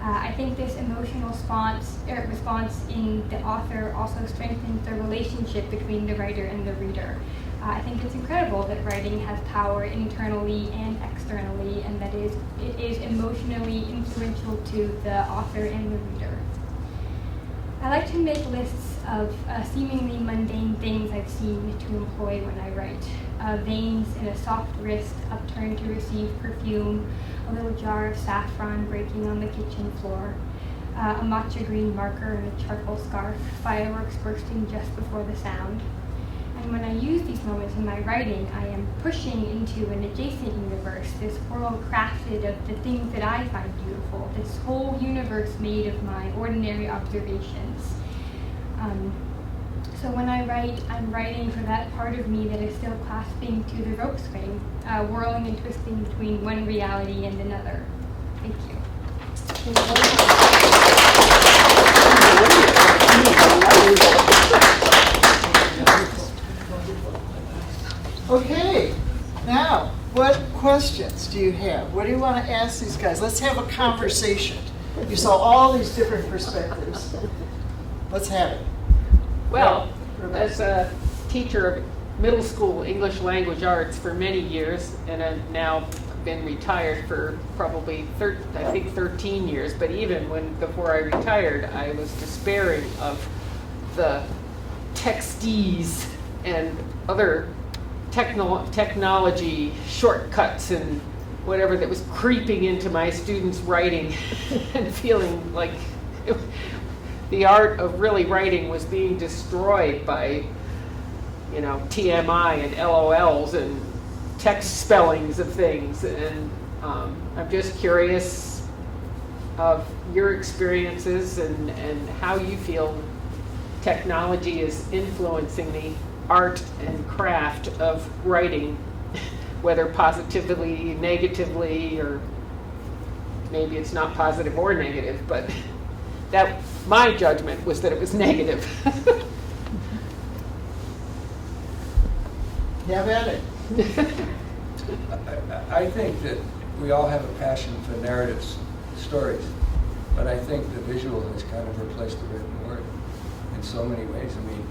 S8: I think this emotional response in the author also strengthens the relationship between the writer and the reader. I think it's incredible that writing has power internally and externally, and that it is emotionally influential to the author and the reader. I like to make lists of seemingly mundane things I've seen to employ when I write. Veins in a soft wrist upturned to receive perfume, a little jar of saffron breaking on the kitchen floor, a matcha green marker and a charcoal scarf, fireworks bursting just before the sound. And when I use these moments in my writing, I am pushing into an adjacent universe, this world crafted of the things that I find beautiful, this whole universe made of my ordinary observations. So when I write, I'm writing for that part of me that is still clasping to the rope swing, whirling and twisting between one reality and another. Thank you.
S3: Okay, now, what questions do you have? What do you want to ask these guys? Let's have a conversation. You saw all these different perspectives. Let's have it.
S1: Well, as a teacher of middle school English language arts for many years, and I've now been retired for probably 13 years, but even before I retired, I was despairing of the textees and other technology shortcuts and whatever that was creeping into my students' writing and feeling like the art of really writing was being destroyed by, TMI and LOLs and text spellings of things. And I'm just curious of your experiences and how you feel technology is influencing the art and craft of writing, whether positively, negatively, or maybe it's not positive or negative, but that my judgment was that it was negative.
S3: Have at it.
S7: I think that we all have a passion for narratives, stories, but I think the visual has kind of replaced the written word in so many ways. I mean,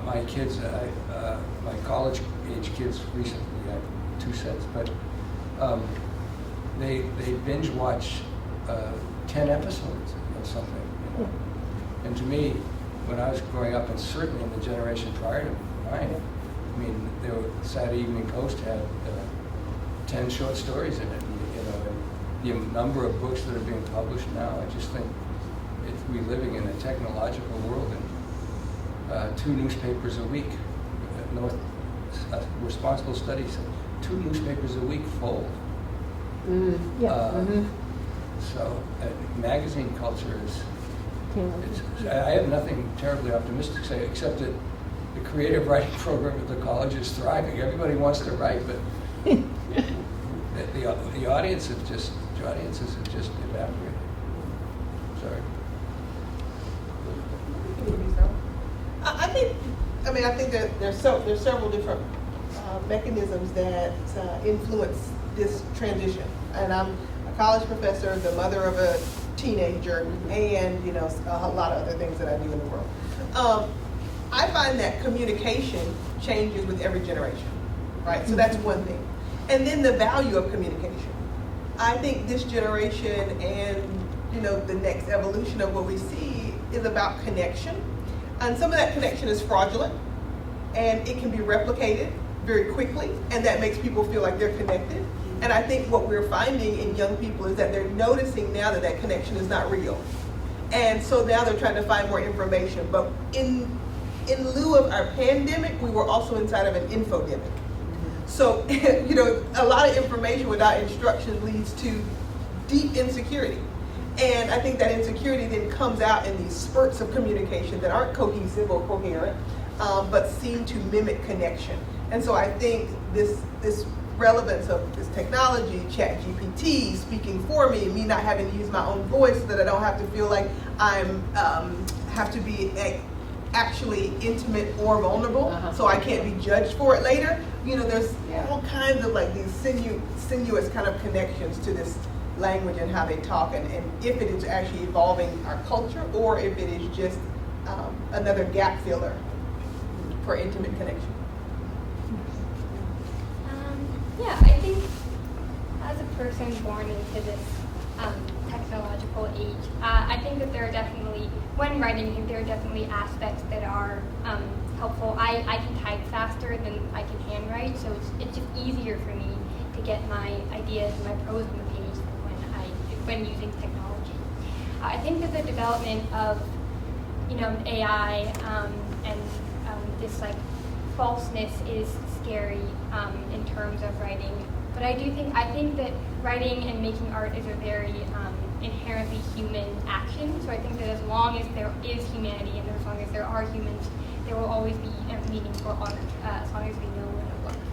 S7: my kids, my college age kids recently had 2 sets, but they binge watch 10 episodes of something, And to me, when I was growing up, and certainly in the generation prior to mine, I mean, the Saturday Evening Post had 10 short stories in it, and the number of books that are being published now. I just think we're living in a technological world, and 2 newspapers a week. Responsible studies, 2 newspapers a week fold. So magazine culture is, I have nothing terribly optimistic to say, except that the creative writing program at the college is thriving. Everybody wants to write, but the audiences have just evaporated. Sorry.
S4: I think that there's several different mechanisms that influence this transition. And I'm a college professor, the mother of a teenager, and a lot of other things that I do in the world. I find that communication changes with every generation, right? So that's one thing. And then the value of communication. I think this generation and the next evolution of what we see is about connection. And some of that connection is fraudulent, and it can be replicated very quickly, and that makes people feel like they're connected. And I think what we're finding in young people is that they're noticing now that connection is not real. And so now they're trying to find more information. But in lieu of our pandemic, we were also inside of an infodemic. So, a lot of information without instruction leads to deep insecurity. And I think that insecurity then comes out in these spurts of communication that aren't cohesive or coherent, but seem to mimic connection. And so I think this relevance of this technology, ChatGPT speaking for me not having to use my own voice so that I don't have to feel like I'm have to be actually intimate or vulnerable, so I can't be judged for it later. There's all kinds of like these sinuous kind of connections to this language and how they talk, and if it is actually evolving our culture or if it is just another gap filler for intimate connection.
S8: Yeah, I think as a person born into this technological age, I think that there are definitely, when writing, I think there are definitely aspects that are helpful. I can type faster than I can handwrite, so it's just easier for me to get my ideas and my prose on the page than when using technology. I think that the development of AI and this like falseness is scary in terms of writing. But I think that writing and making art is a very inherently human action. So I think that as long as there is humanity and as long as there are humans, there will always be meaningful art as long as we know when it works.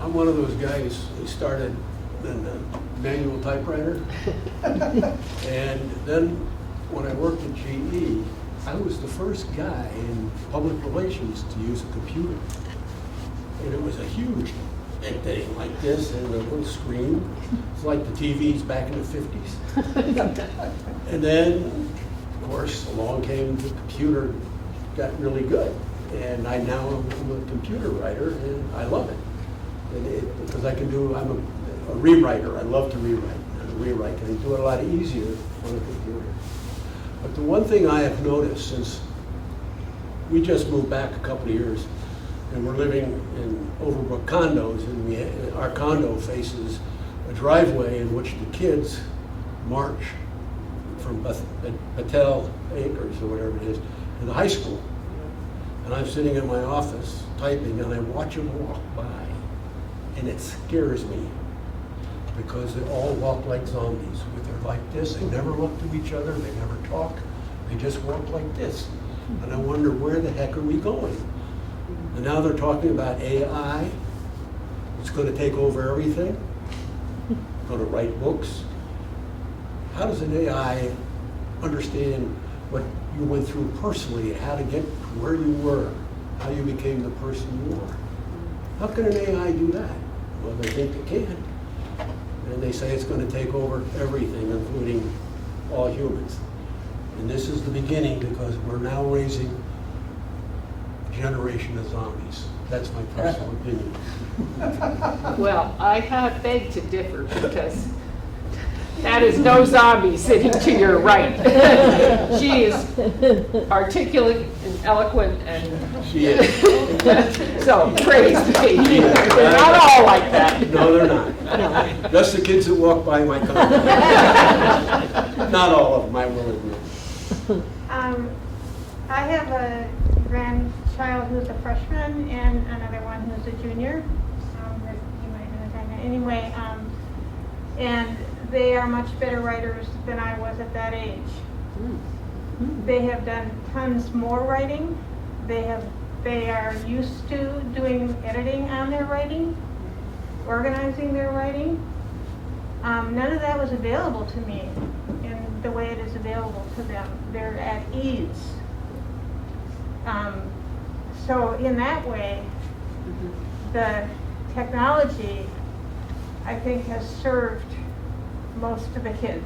S5: I'm one of those guys who started in a manual typewriter. And then when I worked at GE, I was the first guy in public relations to use a computer. And it was a huge big thing like this and a little screen. It's like the TVs back in the 50s. And then, of course, along came the computer, got really good. And I now am a computer writer and I love it. And because I'm a rewriter. I love to rewrite. I can do it a lot easier on a computer. But the one thing I have noticed since we just moved back a couple of years and we're living in Overbrook condos, and our condo faces a driveway in which the kids march from Battelle Acres or whatever it is to the high school. And I'm sitting in my office typing and I watch them walk by and it scares me because they all walk like zombies. They're like this, they never look to each other, they never talk, they just walk like this. And I wonder, where the heck are we going? And now they're talking about AI. It's going to take over everything. Going to write books. How does an AI understand what you went through personally, how to get to where you were, how you became the person you are? How can an AI do that? Well, they think they can. And they say it's going to take over everything, including all humans. And this is the beginning because we're now raising a generation of zombies. That's my personal opinion.
S1: Well, I beg to differ because that is no zombie sitting to your right. She is articulate and eloquent and
S5: She is.
S1: so praise be. They're not all like that.
S5: No, they're not. Just the kids that walk by my condo. Not all of them, I will admit.
S6: I have a grandchild who's a freshman and another one who's a junior. That you might know. Anyway, and they are much better writers than I was at that age. They have done tons more writing. They are used to doing editing on their writing, organizing their writing. None of that was available to me in the way it is available to them. They're at ease. So in that way, the technology, I think, has served most of the kids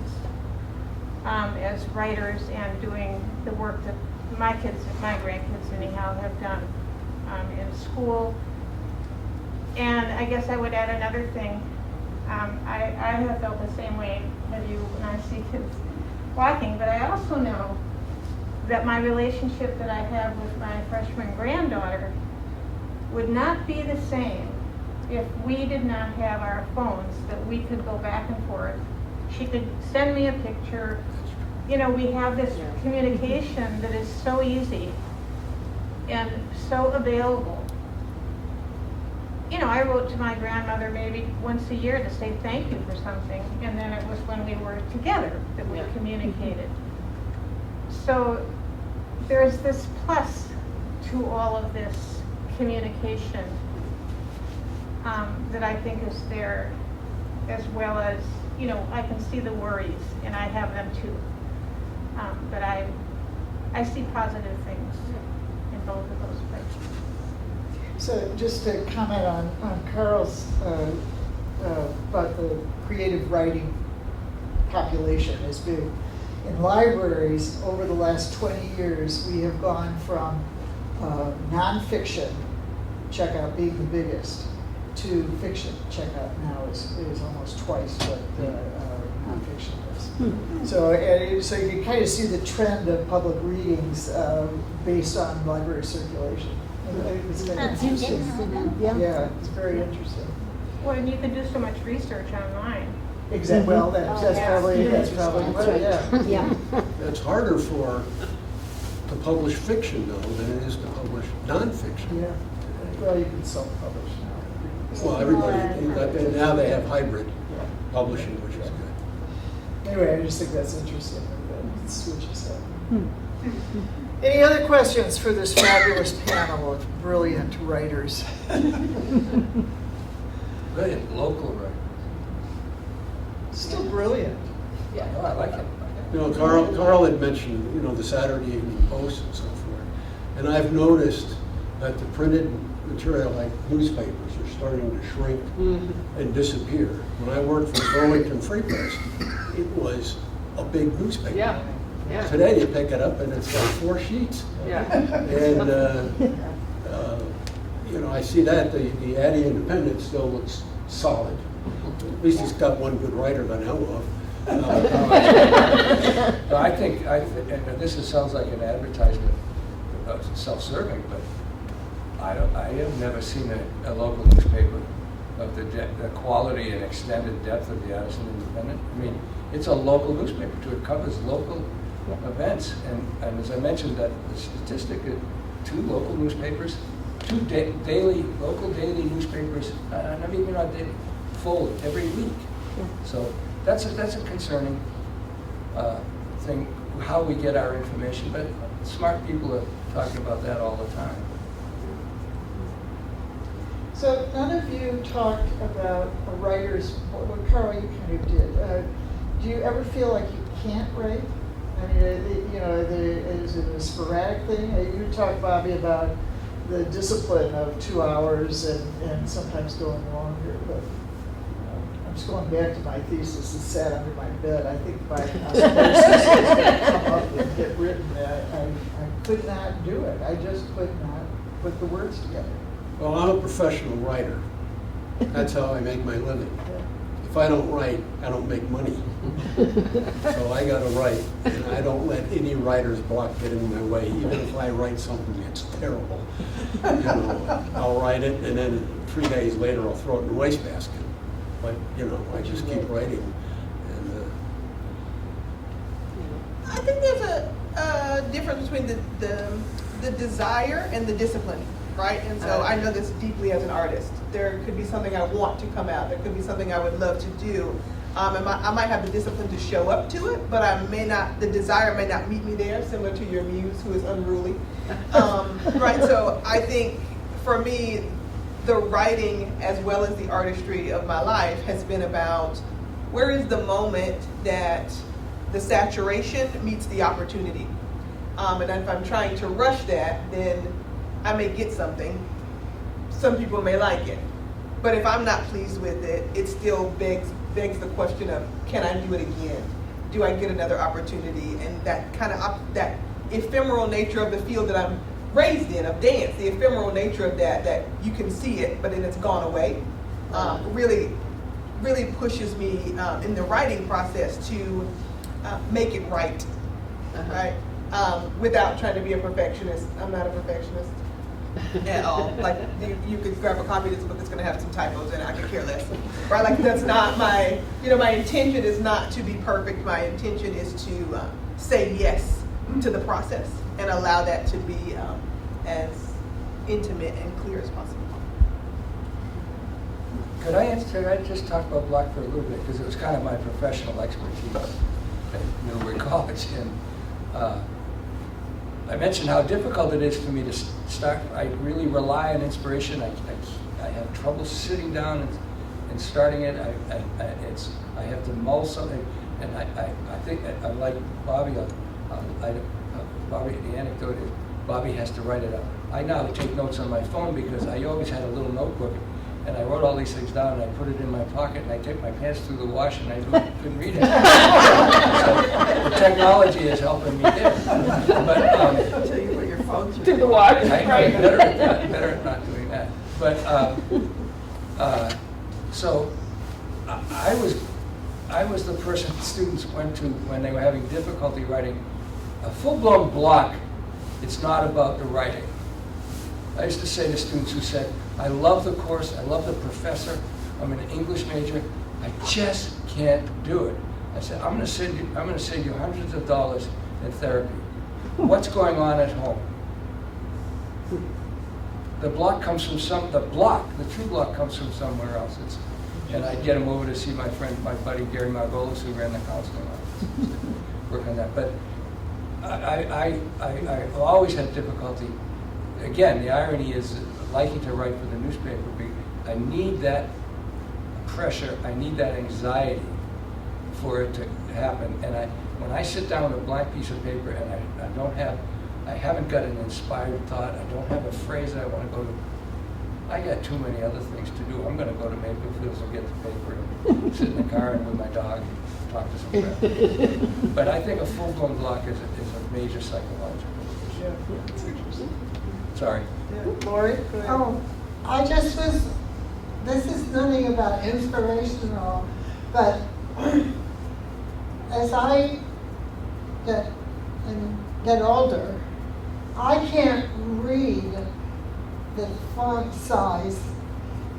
S6: as writers and doing the work that my grandkids anyhow, have done in school. And I guess I would add another thing. I have felt the same way as you when I see kids walking, but I also know that my relationship that I have with my freshman granddaughter would not be the same if we did not have our phones that we could go back and forth. She could send me a picture. You know, we have this communication that is so easy and so available. You know, I wrote to my grandmother maybe once a year to say thank you for something, and then it was when we were together that we communicated. So there's this plus to all of this communication that I think is there, as well as, you know, I can see the worries, and I have them too. But I see positive things in both of those places.
S3: So just to comment on Carl's but the creative writing population is big. In libraries, over the last 20 years, we have gone from nonfiction checkout being the biggest to fiction checkout now is almost twice what nonfiction is. So you can kind of see the trend of public readings based on library circulation. It's kind of interesting. Yeah, it's very interesting.
S6: Well, and you can do so much research online.
S3: Exactly. Well, that's probably right. Yeah.
S5: It's harder to publish fiction though than it is to publish nonfiction.
S3: Yeah. Well, you can self-publish now.
S5: Well, everybody, now they have hybrid publishing, which is good.
S3: Anyway, I just think that's interesting that it switches up. Any other questions for this fabulous panel of brilliant writers?
S7: Brilliant local writer.
S3: Still brilliant.
S7: Yeah, no, I like it.
S5: You know, Carl had mentioned, the Saturday Evening Post and so forth. And I've noticed that the printed material like newspapers are starting to shrink and disappear. When I worked for the Burlington Free Press, it was a big newspaper.
S1: Yeah. Yeah.
S5: Today you pick it up and it's like 4 sheets.
S1: Yeah.
S5: And, I see that the Addy Independent still looks solid. At least it's got one good writer that I know of.
S7: No, I think, and this sounds like an advertisement of self-serving, but I have never seen a local newspaper of the quality and extended depth of the Addison Independent. I mean, it's a local newspaper too. It covers local events, and as I mentioned, that the statistic of 2 local newspapers, 2 local daily newspapers, not even not daily, full every week. So that's a concerning thing, how we get our information, but smart people are talking about that all the time.
S3: So none of you talked about a writer's, well, Carl, you kind of did. Do you ever feel like you can't write? I mean, is it a sporadic thing? You talked, Bobby, about the discipline of 2 hours and sometimes going longer, but I'm just going back to my thesis that sat under my bed. I think by osmosis was going to come up and get written. I could not do it. I just could not put the words together.
S5: Well, I'm a professional writer. That's how I make my living. If I don't write, I don't make money. So I gotta write, and I don't let any writer's block get in my way, even if I write something that's terrible. I'll write it, and then 3 days later I'll throw it in the wastebasket. But I just keep writing. And
S4: I think there's a difference between the desire and the discipline, right? And so I know this deeply as an artist. There could be something I want to come out. There could be something I would love to do. And I might have the discipline to show up to it, but the desire may not meet me there, similar to your muse who is unruly. Right, so I think for me, the writing as well as the artistry of my life has been about where is the moment that the saturation meets the opportunity. And if I'm trying to rush that, then I may get something. Some people may like it. But if I'm not pleased with it, it still begs the question of, can I do it again? Do I get another opportunity? And that kind of that ephemeral nature of the field that I'm raised in, of dance, the ephemeral nature of that you can see it, but then it's gone away, really pushes me in the writing process to make it right, right? Without trying to be a perfectionist. I'm not a perfectionist at all. Like you could grab a copy of this book, it's going to have some typos in it. I could care less, right? Like that's not my. My intention is not to be perfect. My intention is to say yes to the process and allow that to be as intimate and clear as possible.
S7: Could I just talk about Block for a little bit, because it was kind of my professional expertise at Middlebury College, and I mentioned how difficult it is for me to start. I really rely on inspiration. I have trouble sitting down and starting it. I have to mull something, and I think I'm like Bobby. Bobby, the anecdote is Bobby has to write it up. I now take notes on my phone because I always had a little notebook, and I wrote all these things down, and I put it in my pocket, and I take my pants through the wash, and I couldn't read it. So the technology is helping me there. But
S4: Until you put your phone
S1: To the water,
S7: I'm
S1: right?
S7: better at not doing that. But so I was the person students went to when they were having difficulty writing a full-blown block. It's not about the writing. I used to say to students who said, I love the course, I love the professor, I'm an English major, I just can't do it. I said, I'm going to save you hundreds of dollars in therapy. What's going on at home? The block comes from the true block comes from somewhere else. And I'd get him over to see my friend, my buddy Gary Margolis, who ran the counseling office, work on that. But I've always had difficulty. Again, the irony is liking to write for the newspaper. I need that pressure, I need that anxiety for it to happen. And when I sit down with a blank piece of paper and I haven't got an inspired thought, I don't have a phrase that I want to go to, I got too many other things to do. I'm going to go to Maple Fields and get the paper and sit in the car and with my dog and talk to some friends. But I think a full-blown block is a major psychological issue. Sorry.
S3: Lori? Go ahead.
S9: Oh, I just was, this is nothing about inspirational, but as I get older, I can't read the font size.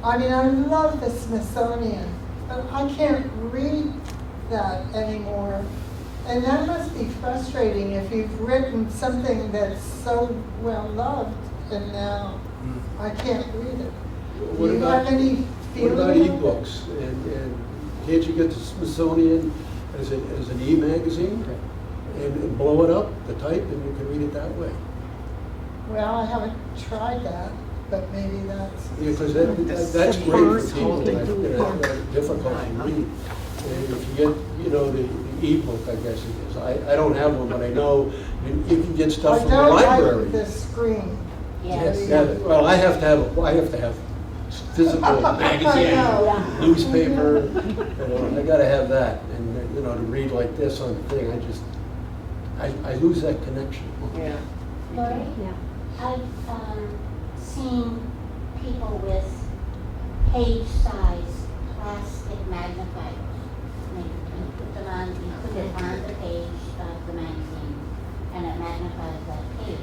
S9: I mean, I love the Smithsonian, but I can't read that anymore. And that must be frustrating if you've written something that's so well loved and now I can't read it.
S5: What
S9: Do you
S5: about-
S9: have any
S5: What
S9: feeling?
S5: about e-books? And can't you get the Smithsonian as an e-magazine and blow it up, the type, and you can read it that way?
S9: Well, I haven't tried that, but maybe that's.
S5: Because that's great for people that have difficulty reading. And if you get, the e-book, I guess it is. I don't have one, but I know you can get stuff from the
S9: I
S5: library.
S9: don't like the screen.
S8: Yes.
S5: Yeah, well, I have to have physical magazine, newspaper, I gotta have that. And, to read like this on the thing, I lose that connection.
S4: Yeah.
S10: Lori?
S8: Yeah.
S10: I've seen people with page-size plastic magnifiers. You put them on, you put it on the page of the magazine, and it magnifies that page.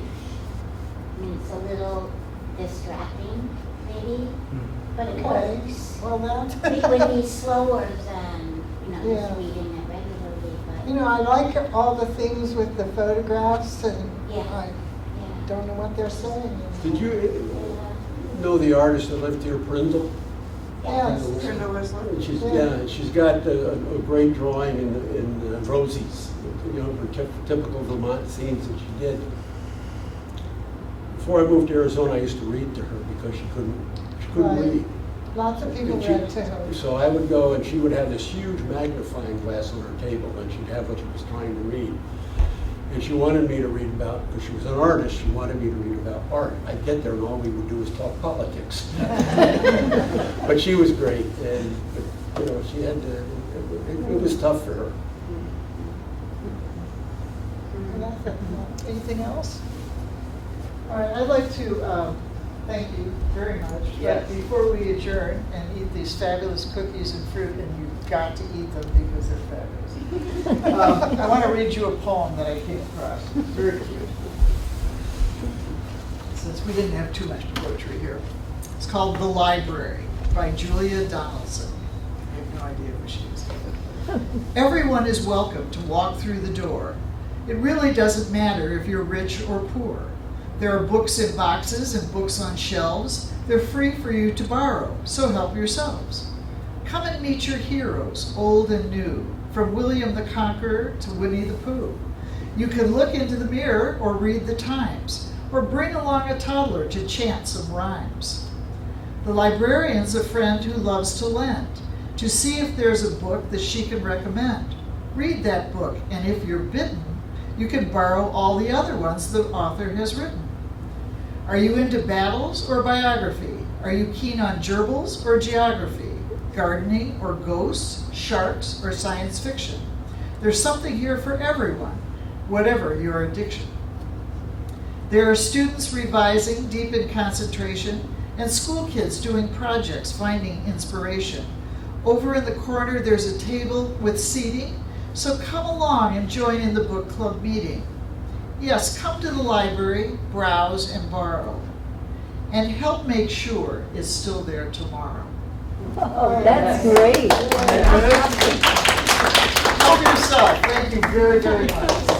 S10: I mean, it's a little distracting, maybe, but it
S9: Okay,
S10: works.
S9: well that.
S10: It would be slower than,
S9: Yeah.
S10: just reading it regularly, but
S9: I like all the things with the photographs and
S10: Yeah.
S9: I
S10: yeah.
S9: don't know what they're saying.
S5: Did you
S10: Yeah.
S5: know the artist that lived here, Prindle?
S9: Yes.
S4: Brenda Whistler?
S5: She's got a great drawing in Rosie's, for typical Vermont scenes that she did. Before I moved to Arizona, I used to read to her because she couldn't
S9: Right.
S5: read.
S9: Lots of people
S5: And
S9: read to her.
S5: So I would go and she would have this huge magnifying glass on her table and she'd have what she was trying to read. And she wanted me to read about, because she was an artist, she wanted me to read about art. I'd get there and all we would do was talk politics. But she was great, and she had to, it was tough for her.
S3: Anything else? All right, I'd like to thank you very much.
S4: Yes.
S3: But before we adjourn and eat these fabulous cookies and fruit, and you've got to eat them because they're fabulous, I want to read you a poem that I came across. Very cute. Since we didn't have too much poetry here. It's called The Library by Julia Donaldson. I have no idea who she is. Everyone is welcome to walk through the door. It really doesn't matter if you're rich or poor. There are books in boxes and books on shelves. They're free for you to borrow, so help yourselves. Come and meet your heroes, old and new, from William the Conqueror to Winnie the Pooh. You can look into the mirror or read the Times, or bring along a toddler to chant some rhymes. The librarian's a friend who loves to lend, to see if there's a book that she can recommend. Read that book, and if you're bitten, you can borrow all the other ones the author has written. Are you into battles or biography? Are you keen on gerbils or geography, gardening or ghosts, sharks or science fiction? There's something here for everyone, whatever your addiction. There are students revising, deep in concentration, and school kids doing projects, finding inspiration. Over in the corner, there's a table with seating, so come along and join in the book club meeting. Yes, come to the library, browse and borrow, and help make sure it's still there tomorrow.
S11: Oh, that's great.
S3: Help yourself. Thank you very, very much.